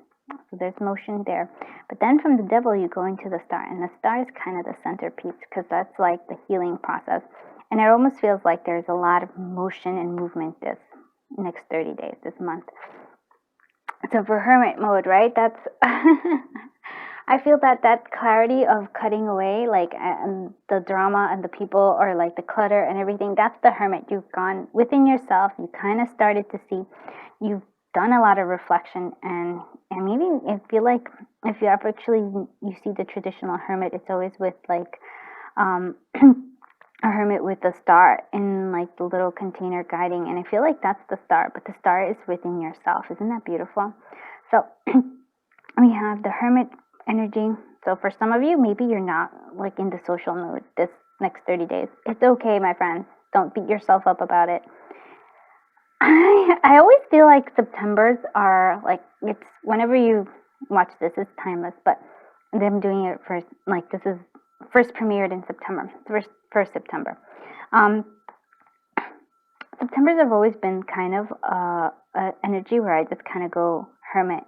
So there's motion there. But then from the Devil, you go into the Star. And the Star is kind of the centerpiece because that's like the healing process. And it almost feels like there's a lot of motion and movement this next 30 days, this month. So for Hermit mode, right, that's I feel that clarity of cutting away like and the drama and the people or like the clutter and everything, that's the Hermit. You've gone within yourself, you kind of started to see, you've done a lot of reflection, and maybe I feel like if you ever actually you see the traditional Hermit, it's always with like a hermit with a star in like the little container guiding, and I feel like that's the star, but the star is within yourself. Isn't that beautiful? So we have the Hermit energy. So for some of you, maybe you're not like in the social mood this next 30 days. It's okay, my friends. Don't beat yourself up about it. I always feel like September's are like, it's whenever you watch this, it's timeless, but them doing it first, like this is first premiered in September, first September. Septembers have always been kind of an energy where I just kind of go Hermit.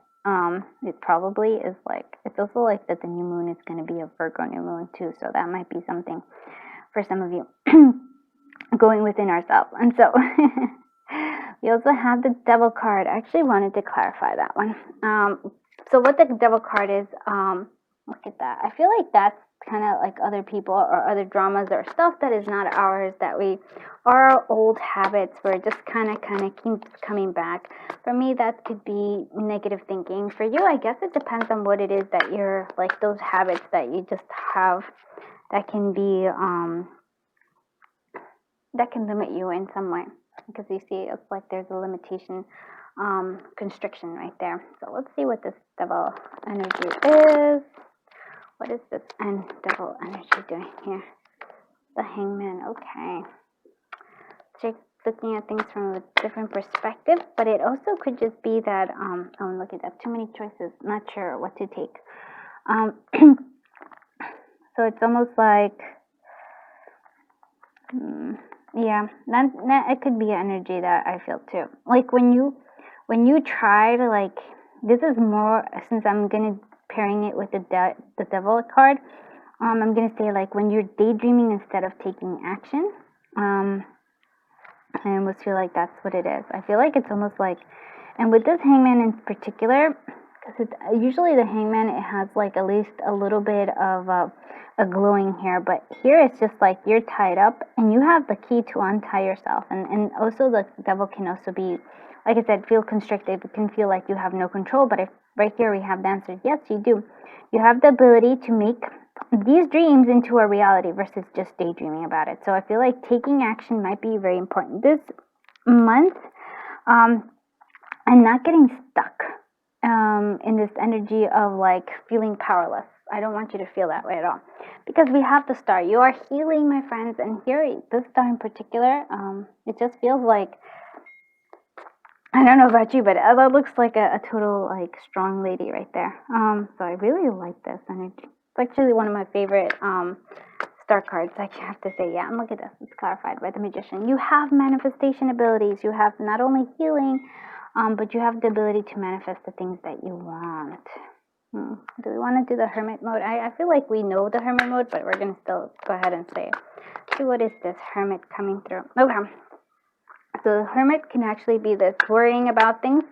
It probably is like, it's also like that the new moon is going to be a Virgo new moon too, so that might be something for some of you going within ourselves. And so we also have the Devil card. I actually wanted to clarify that one. So what the Devil card is, look at that. I feel like that's kind of like other people or other dramas or stuff that is not ours, that we are old habits where it just kind of keeps coming back. For me, that could be negative thinking. For you, I guess it depends on what it is that you're like, those habits that you just have that can be that can limit you in some way, because you see it's like there's a limitation, constriction right there. So let's see what this Devil energy is. What is this Devil energy doing here? The Hangman. Okay. Just looking at things from a different perspective, but it also could just be that, oh, look at that. Too many choices. Not sure what to take. So it's almost like, yeah, that it could be an energy that I feel too. Like when you try to like, this is more, since I'm gonna pairing it with the Devil card, I'm gonna say like when you're daydreaming instead of taking action. I almost feel like that's what it is. I feel like it's almost like, and with this Hangman in particular, because it's usually the Hangman, it has like at least a little bit of a glowing hair, but here it's just like you're tied up and you have the key to untie yourself. And also the Devil can also be, like I said, feel constricted. It can feel like you have no control, but if right here we have the answer, yes, you do. You have the ability to make these dreams into a reality versus just daydreaming about it. So I feel like taking action might be very important this month, and not getting stuck in this energy of like feeling powerless. I don't want you to feel that way at all, because we have the star. You are healing, my friends, and here, this star in particular, it just feels like, I don't know about you, but that looks like a total like strong lady right there. So I really like this energy. It's actually one of my favorite star cards, I have to say. Yeah, and look at this. It's clarified by the Magician. You have manifestation abilities. You have not only healing, but you have the ability to manifest the things that you want. Do we want to do the hermit mode? I feel like we know the hermit mode, but we're going to still go ahead and say it. See, what is this hermit coming through? Okay. So the hermit can actually be this worrying about things,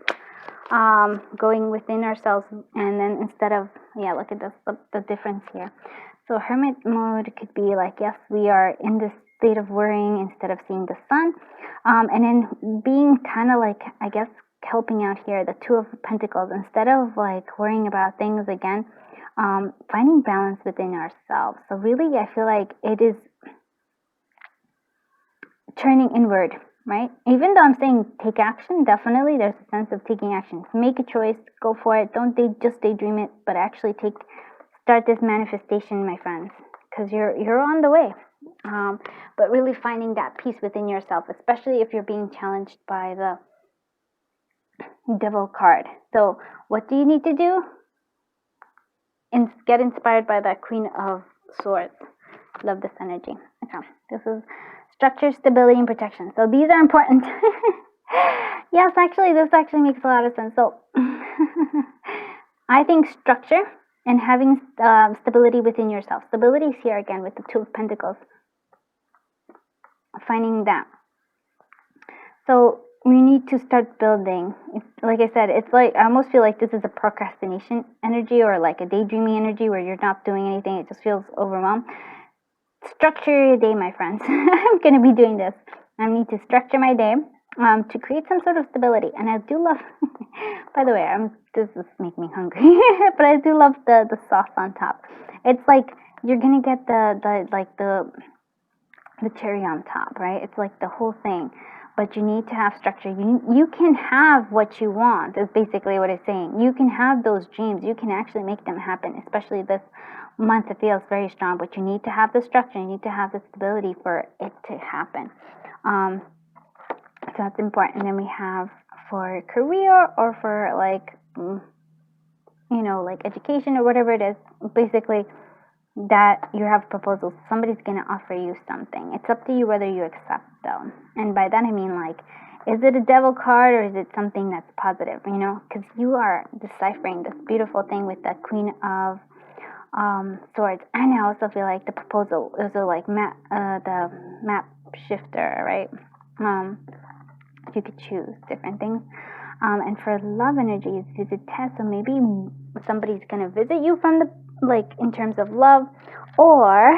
going within ourselves, and then instead of, yeah, look at this, the difference here. So hermit mode could be like, yes, we are in this state of worrying instead of seeing the sun, and then being kind of like, I guess, helping out here, the Two of Pentacles, instead of like worrying about things again, finding balance within ourselves. So really, I feel like it is turning inward, right? Even though I'm saying take action, definitely there's a sense of taking action. Make a choice, go for it. Don't just daydream it, but actually start this manifestation, my friends, because you're on the way. But really finding that peace within yourself, especially if you're being challenged by the Devil card. So what do you need to do? Get inspired by that Queen of Swords. Love this energy. Okay, this is structure, stability, and protection. So these are important. Yes, actually, this actually makes a lot of sense. So I think structure and having stability within yourself. Stability is here again with the Two of Pentacles. Finding that. So we need to start building. Like I said, it's like, I almost feel like this is a procrastination energy or like a daydreaming energy where you're not doing anything. It just feels overwhelmed. Structure your day, my friends. I'm going to be doing this. I need to structure my day to create some sort of stability. And I do love, by the way, this is making me hungry, but I do love the sauce on top. It's like you're going to get the cherry on top, right? It's like the whole thing. But you need to have structure. You can have what you want, is basically what it's saying. You can have those dreams. You can actually make them happen, especially this month. It feels very strong, but you need to have the structure. You need to have the stability for it to happen. So that's important. And then we have for career or for like, like education or whatever it is, basically that you have proposals. Somebody's going to offer you something. It's up to you whether you accept though. And by that I mean, like, is it a devil card or is it something that's positive, because you are deciphering this beautiful thing with the Queen of Swords. And I also feel like the proposal is like the map shifter, right? You could choose different things. And for love energies, visit test. So maybe somebody's going to visit you from in terms of love, or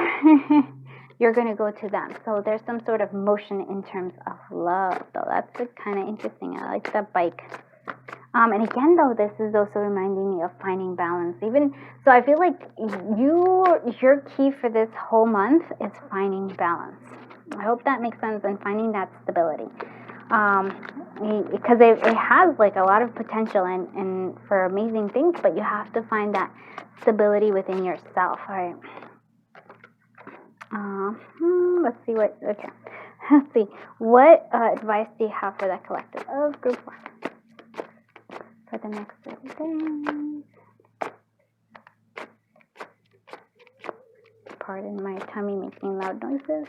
you're going to go to them. So there's some sort of motion in terms of love. So that's kind of interesting. I like that bike. And again, though, this is also reminding me of finding balance. So I feel like your key for this whole month is finding balance. I hope that makes sense, and finding that stability. Because it has like a lot of potential and for amazing things, but you have to find that stability within yourself. All right. Let's see what advice do you have for that collective of group 1 for the next 30 days? Pardon my tummy making loud noises.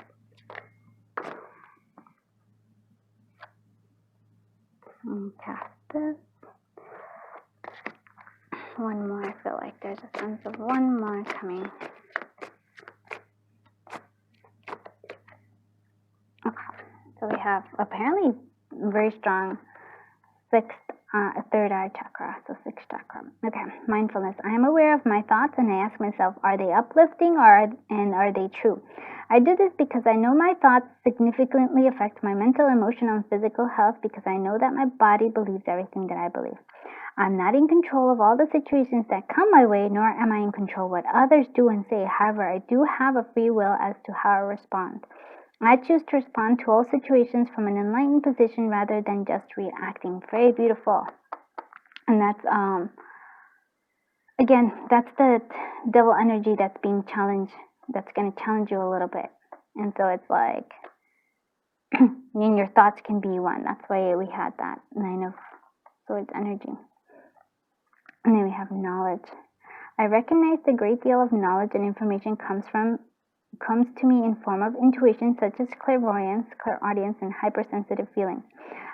Cast this. One more. I feel like there's a sense of one more coming. Okay. So we have apparently very strong third eye chakra, so sixth chakra. Okay, mindfulness. I am aware of my thoughts and I ask myself, are they uplifting and are they true? I do this because I know my thoughts significantly affect my mental, emotional, and physical health because I know that my body believes everything that I believe. I'm not in control of all the situations that come my way, nor am I in control of what others do and say. However, I do have a free will as to how I respond. I choose to respond to all situations from an enlightened position rather than just reacting. Very beautiful. And that's, again, that's the devil energy that's being challenged, that's going to challenge you a little bit. And so it's like, and your thoughts can be one. That's why we had that 9 of Swords energy. And then we have knowledge. I recognize the great deal of knowledge and information comes to me in form of intuition, such as clairvoyance, clairaudience, and hypersensitive feelings.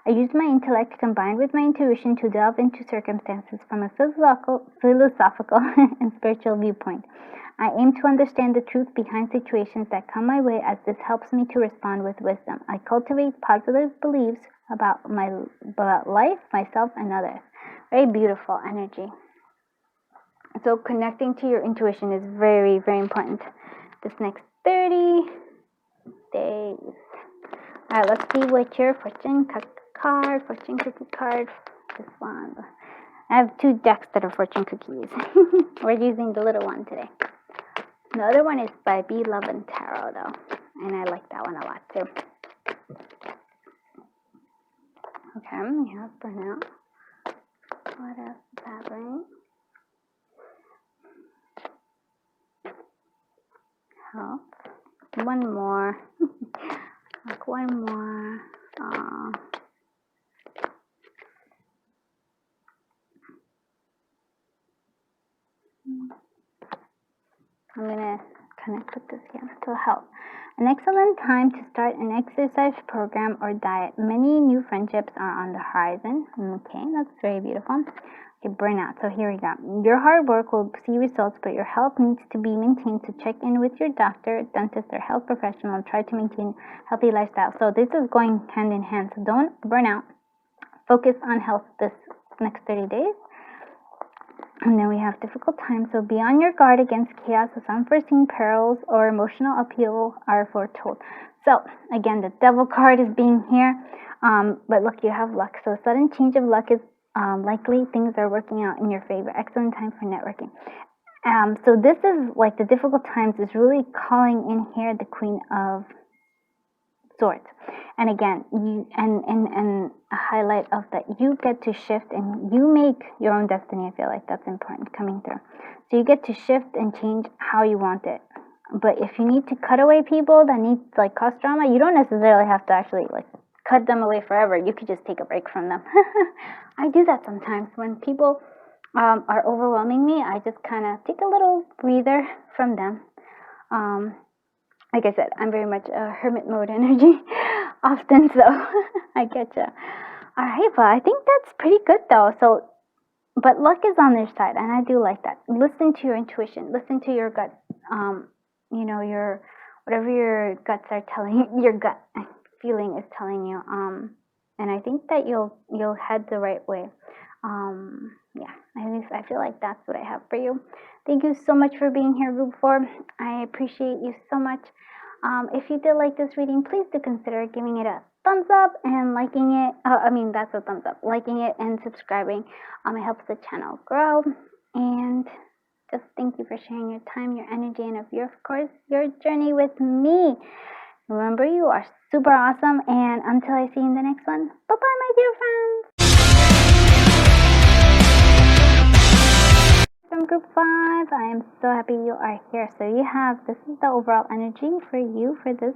I use my intellect combined with my intuition to delve into circumstances from a philosophical and spiritual viewpoint. I aim to understand the truth behind situations that come my way, as this helps me to respond with wisdom. I cultivate positive beliefs about life, myself, and others. Very beautiful energy. So connecting to your intuition is very, very important this next 30 days. Alright, let's see what your fortune cookie card, this one. I have 2 decks that are fortune cookies. We're using the little one today. The other one is by Be Love and Tarot, though, and I like that one a lot too. Okay, we have for now. What else is happening? Help. One more. Like one more. I'm going to connect with this again to help. An excellent time to start an exercise program or diet. Many new friendships are on the horizon. Okay, that's very beautiful. Okay, burnout. So here we go. Your hard work will see results, but your health needs to be maintained. So check in with your doctor, dentist, or health professional and try to maintain a healthy lifestyle. So this is going hand in hand. So don't burn out. Focus on health this next 30 days. And then we have difficult times, so be on your guard against chaos as unforeseen perils or emotional upheaval are foretold. So, again, the devil card is being here, but look, you have luck. So, a sudden change of luck is likely. Things are working out in your favor. Excellent time for networking. So, this is like the difficult times is really calling in here the Queen of Swords. And again, and a highlight of that, you get to shift and you make your own destiny. I feel like that's important coming through. So you get to shift and change how you want it. But if you need to cut away people that need like cause drama, you don't necessarily have to actually like cut them away forever. You could just take a break from them. I do that sometimes when people are overwhelming me. I just kind of take a little breather from them. Like I said, I'm very much a hermit mode energy often, so I get you. All right, well, I think that's pretty good though. So, but luck is on their side, and I do like that. Listen to your intuition. Listen to your gut. You know, your whatever your guts are telling you, your gut feeling is telling you. And I think that you'll head the right way. Yeah, at least I feel like that's what I have for you. Thank you so much for being here, Group 4. I appreciate you so much. If you did like this reading, please do consider giving it a thumbs up and liking it. That's a thumbs up. Liking it and subscribing. It helps the channel grow. And just thank you for sharing your time, your energy, and of course, your journey with me. Remember, you are super awesome. And until I see you in the next one, bye-bye, my dear friends. From Group 5, I am so happy you are here. So this is the overall energy for you for this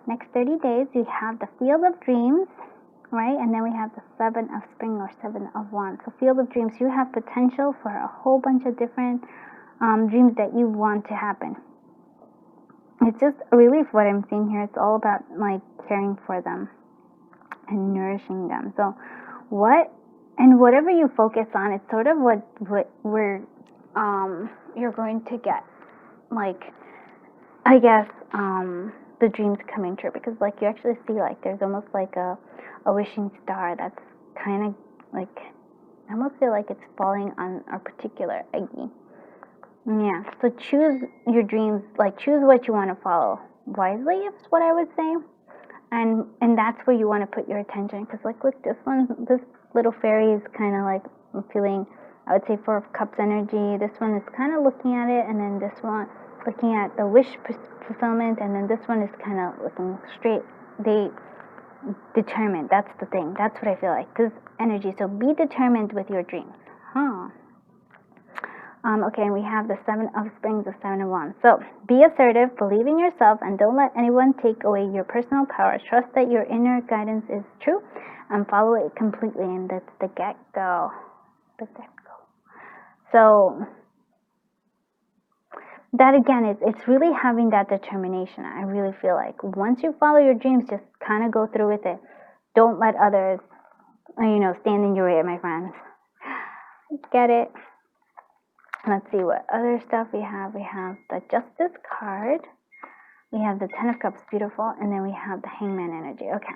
next 30 days. You have the Field of Dreams, right? And then we have the 7 of Spring or 7 of Wands. So Field of Dreams, you have potential for a whole bunch of different dreams that you want to happen. It's just really what I'm seeing here. It's all about like caring for them and nourishing them. So whatever you focus on, it's sort of what you're going to get, like, I guess, the dreams coming true, because like you actually see like there's almost like a wishing star that's kind of like, I almost feel like it's falling on a particular eggie. Yeah, so choose your dreams, like choose what you want to follow wisely is what I would say, and that's where you want to put your attention, because like look, this little fairy is kind of like feeling, I would say, 4 of Cups energy. This one is kind of looking at it, and then this one looking at the wish fulfillment, and then this one is kind of looking straight. They determined. That's the thing. That's what I feel like. This energy. So be determined with your dreams. Okay, and we have the 7 of Springs, the 7 of Wands. So be assertive, believe in yourself, and don't let anyone take away your personal power. Trust that your inner guidance is true, and follow it completely. And that's the get-go. The get-go. So that again, it's really having that determination. I really feel like once you follow your dreams, just kind of go through with it. Don't let others stand in your way, my friends. Get it? Let's see what other stuff we have. We have the Justice card. We have the Ten of Cups, beautiful. And then we have the Hangman energy. Okay.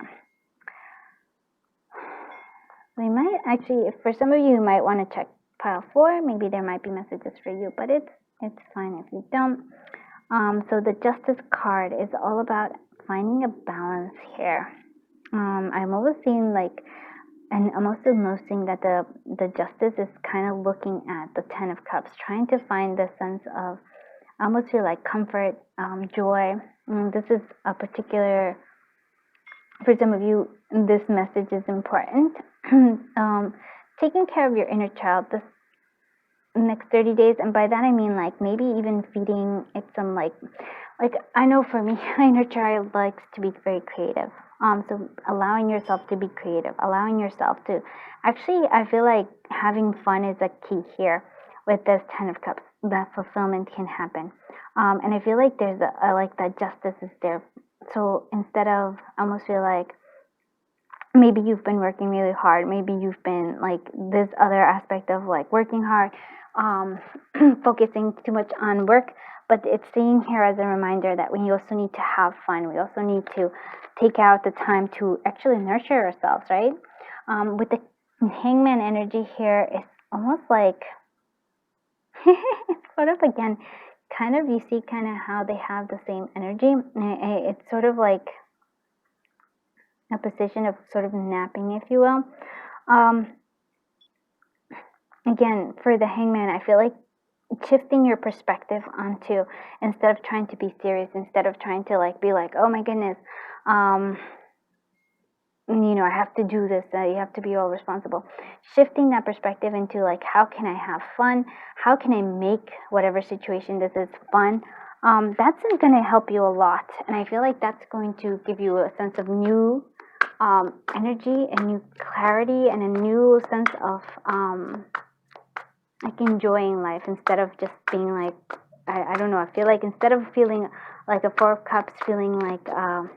We might actually, for some of you who might want to check pile 4, maybe there might be messages for you, but it's fine if you don't. So the Justice card is all about finding a balance here. I'm always seeing and I'm also noticing that the Justice is kind of looking at the Ten of Cups, trying to find the sense of, I almost feel like comfort, joy. This is a particular, for some of you, this message is important. Taking care of your inner child this next 30 days, and by that I mean maybe even feeding it some I know for me, my inner child likes to be very creative. So allowing yourself to be creative, allowing yourself to, actually, I feel like having fun is a key here with this Ten of Cups. That fulfillment can happen. And I feel like there's that Justice is there. So instead of, I almost feel like maybe you've been working really hard, maybe you've been this other aspect of working hard, focusing too much on work, but it's staying here as a reminder that we also need to have fun. We also need to take out the time to actually nurture ourselves, right? With the Hangman energy here, it's almost like it's sort of, again, kind of, you see kind of how they have the same energy. It's sort of like a position of sort of napping, if you will. Again, for the Hangman, I feel like shifting your perspective onto, instead of trying to be serious, instead of trying to be oh my goodness, I have to do this, you have to be all responsible. Shifting that perspective into how can I have fun? How can I make whatever situation this is fun? That's going to help you a lot. And I feel like that's going to give you a sense of new energy, a new clarity, and a new sense of enjoying life, instead of just being I don't know, I feel like instead of feeling like a 4 of Cups, feeling like a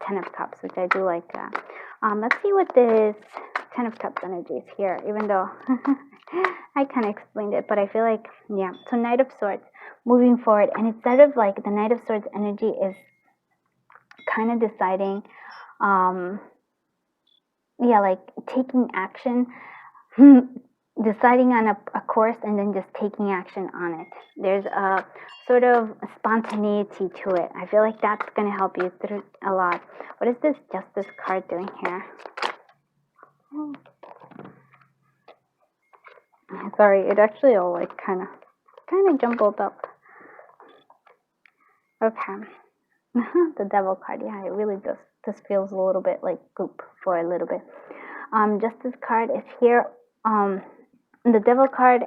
10 of Cups, which I do like that. Let's see what this 10 of Cups energy is here, even though I kind of explained it, but I feel like, yeah. So Knight of Swords, moving forward, and instead of the Knight of Swords energy is kind of deciding, taking action, deciding on a course and then just taking action on it. There's a sort of spontaneity to it. I feel like that's going to help you through a lot. What is this Justice card doing here? Sorry, it actually all kind of jumbled up. Okay. The Devil card, yeah, it really does. This feels a little bit like goop for a little bit. Justice card is here. The Devil card,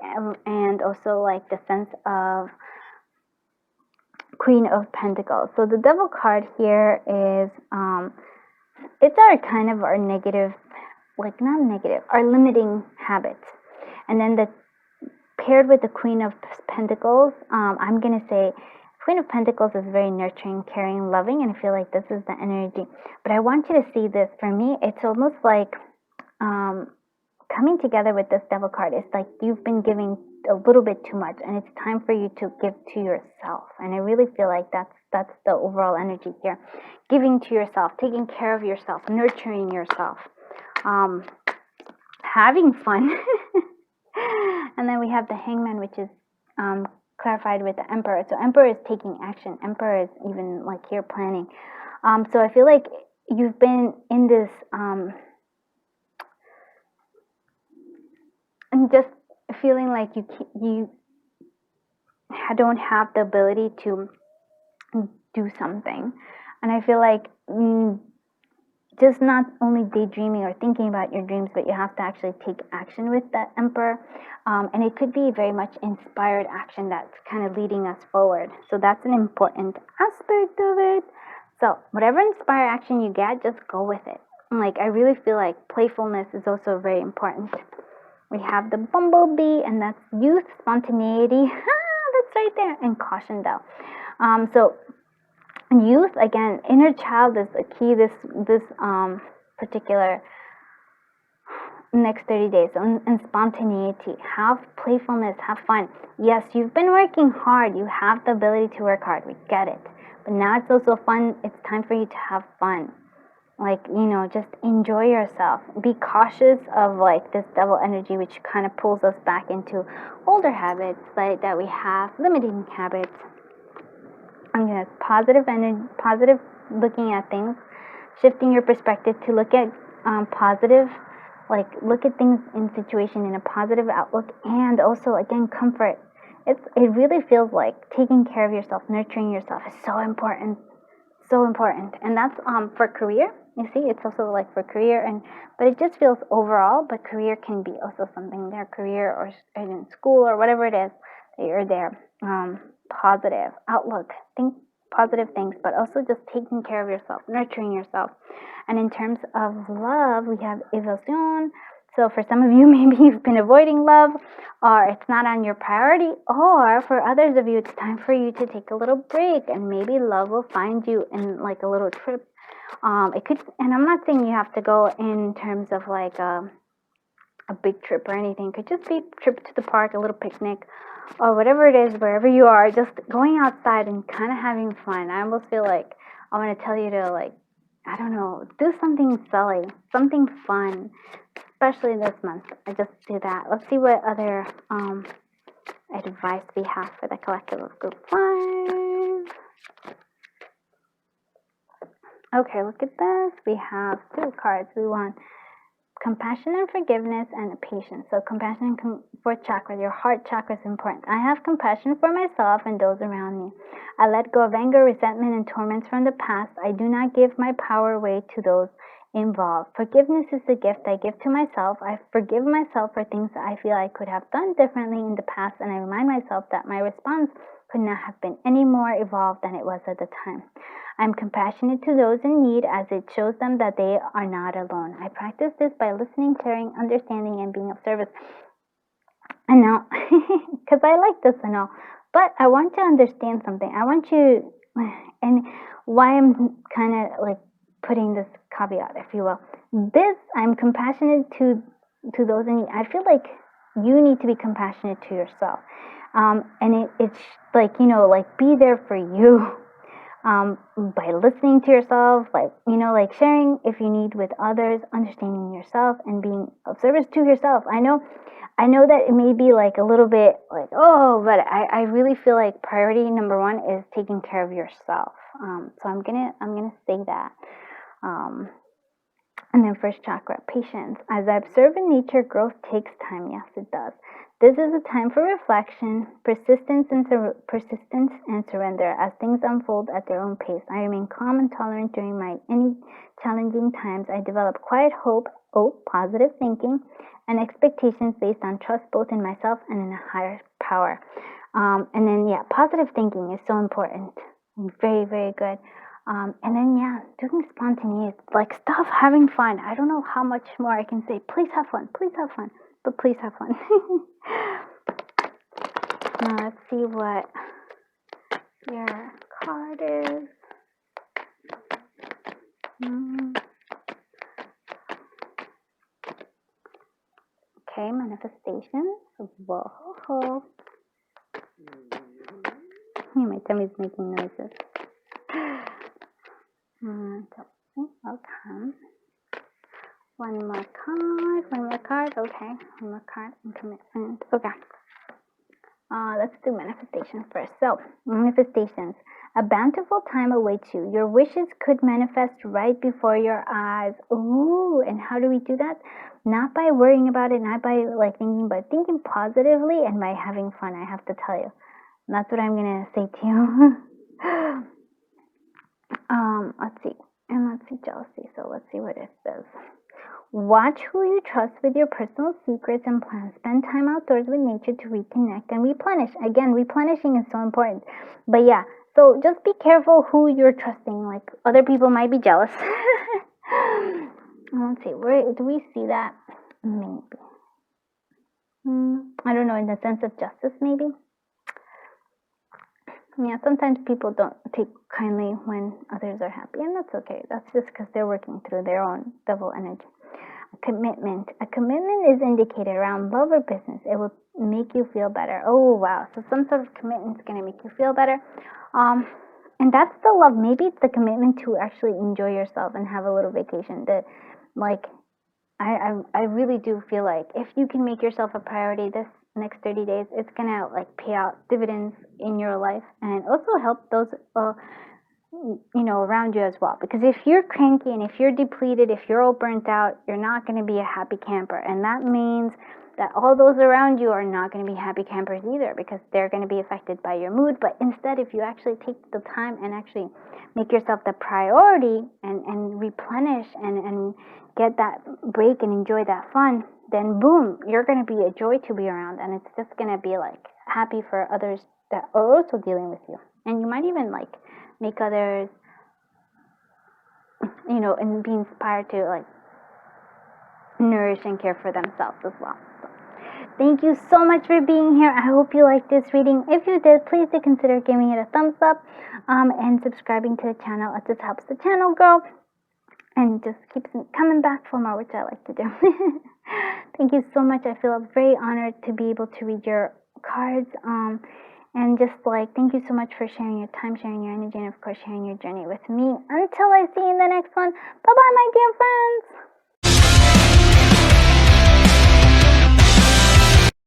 and also the sense of Queen of Pentacles. So the Devil card here is it's our negative, not negative, our limiting habits. And then paired with the Queen of Pentacles, I'm gonna say Queen of Pentacles is very nurturing, caring, loving, and I feel like this is the energy. But I want you to see this. For me, it's almost like coming together with this Devil card. It's like you've been giving a little bit too much, and it's time for you to give to yourself. And I really feel like that's the overall energy here. Giving to yourself, taking care of yourself, nurturing yourself, having fun. And then we have the Hangman, which is clarified with the Emperor. So Emperor is taking action. Emperor is even here planning. So I feel like you've been in this and just feeling like you don't have the ability to do something. And I feel like just not only daydreaming or thinking about your dreams, but you have to actually take action with that Emperor. And it could be very much inspired action that's kind of leading us forward. So that's an important aspect of it. So whatever inspired action you get, just go with it. I really feel like playfulness is also very important. We have the Bumblebee, and that's youth, spontaneity. That's right there. And caution, though. So youth, again, inner child is the key. This particular next 30 days and spontaneity. Have playfulness, have fun. Yes, you've been working hard. You have the ability to work hard. We get it. But now it's also fun. It's time for you to have fun. Like, just enjoy yourself. Be cautious of like this devil energy, which kind of pulls us back into older habits like that we have, limiting habits. I'm gonna positive energy, positive looking at things, shifting your perspective to look at positive, like look at things in situation in a positive outlook, and also again comfort. It really feels like taking care of yourself, nurturing yourself is so important. So important. And that's for career. You see, it's also like for career, but it just feels overall. But career can be also something there, career or in school or whatever it is that you're there. Positive outlook, think positive things, but also just taking care of yourself, nurturing yourself. And in terms of love, we have evasion. So for some of you, maybe you've been avoiding love, or it's not on your priority, or for others of you, it's time for you to take a little break, and maybe love will find you in like a little trip. It could, and I'm not saying you have to go in terms of like a big trip or anything. It could just be a trip to the park, a little picnic, or whatever it is, wherever you are, just going outside and kind of having fun. I almost feel like I want to tell you to like, I don't know, do something silly, something fun, especially this month. I just do that. Let's see what other advice we have for the collective of group 5. Okay, look at this. We have 2 cards. We want compassion and forgiveness and patience. So compassion for chakra, your heart chakra is important. I have compassion for myself and those around me. I let go of anger, resentment, and torments from the past. I do not give my power away to those involved. Forgiveness is the gift I give to myself. I forgive myself for things that I feel I could have done differently in the past, and I remind myself that my response could not have been any more evolved than it was at the time. I'm compassionate to those in need as it shows them that they are not alone. I practice this by listening, caring, understanding, and being of service. And now, because I like this and all, but I want to understand something. I want you, and why I'm kind of like putting this caveat, if you will. This, I'm compassionate to those in need. I feel like you need to be compassionate to yourself. And it's like, like be there for you. By listening to yourself, like sharing if you need with others, understanding yourself, and being of service to yourself. I know that it may be like a little bit like, oh, but I really feel like priority number 1 is taking care of yourself. So I'm gonna say that. And then first chakra, patience. As I observe in nature, growth takes time. Yes, it does. This is a time for reflection, persistence and surrender as things unfold at their own pace. I remain calm and tolerant during any challenging times. I develop quiet hope, positive thinking, and expectations based on trust both in myself and in a higher power. And then, positive thinking is so important. Very, very good. And then, doing spontaneous, like stuff, having fun. I don't know how much more I can say. Please have fun. Please have fun. But please have fun. Now let's see what your card is. Okay, manifestation. Whoa. My tummy's making noises. Okay. One more card. Okay, one more card and commitment. Okay. Let's do manifestation first. So, manifestations. A bountiful time awaits you. Your wishes could manifest right before your eyes. Ooh, and how do we do that? Not by worrying about it, not by thinking, but thinking positively and by having fun, I have to tell you. And that's what I'm going to say to you. Let's see, jealousy. So let's see what it says. Watch who you trust with your personal secrets and plans. Spend time outdoors with nature to reconnect and replenish. Again, replenishing is so important. But so just be careful who you're trusting. Like, other people might be jealous. Let's see, where do we see that? Maybe. I don't know, in the sense of justice, maybe. Sometimes people don't take kindly when others are happy, and that's okay. That's just because they're working through their own devil energy. A commitment. A commitment is indicated around love or business. It will make you feel better. Oh, wow. So some sort of commitment is going to make you feel better. And that's the love. Maybe it's the commitment to actually enjoy yourself and have a little vacation. That, like, I really do feel like if you can make yourself a priority this next 30 days, it's going to, like, pay out dividends in your life and also help those around you as well. Because if you're cranky and if you're depleted, if you're all burnt out, you're not going to be a happy camper. And that means that all those around you are not going to be happy campers either, because they're going to be affected by your mood. But instead, if you actually take the time and actually make yourself the priority and replenish and get that break and enjoy that fun, then boom, you're going to be a joy to be around. And it's just going to be like happy for others that are also dealing with you. And you might even like make others, and be inspired to like nourish and care for themselves as well. So, thank you so much for being here. I hope you liked this reading. If you did, please do consider giving it a thumbs up and subscribing to the channel. It just helps the channel grow and just keeps me coming back for more, which I like to do. Thank you so much. I feel very honored to be able to read your cards. And just like, thank you so much for sharing your time, sharing your energy, and of course, sharing your journey with me. Until I see you in the next one. Bye-bye, my dear friends.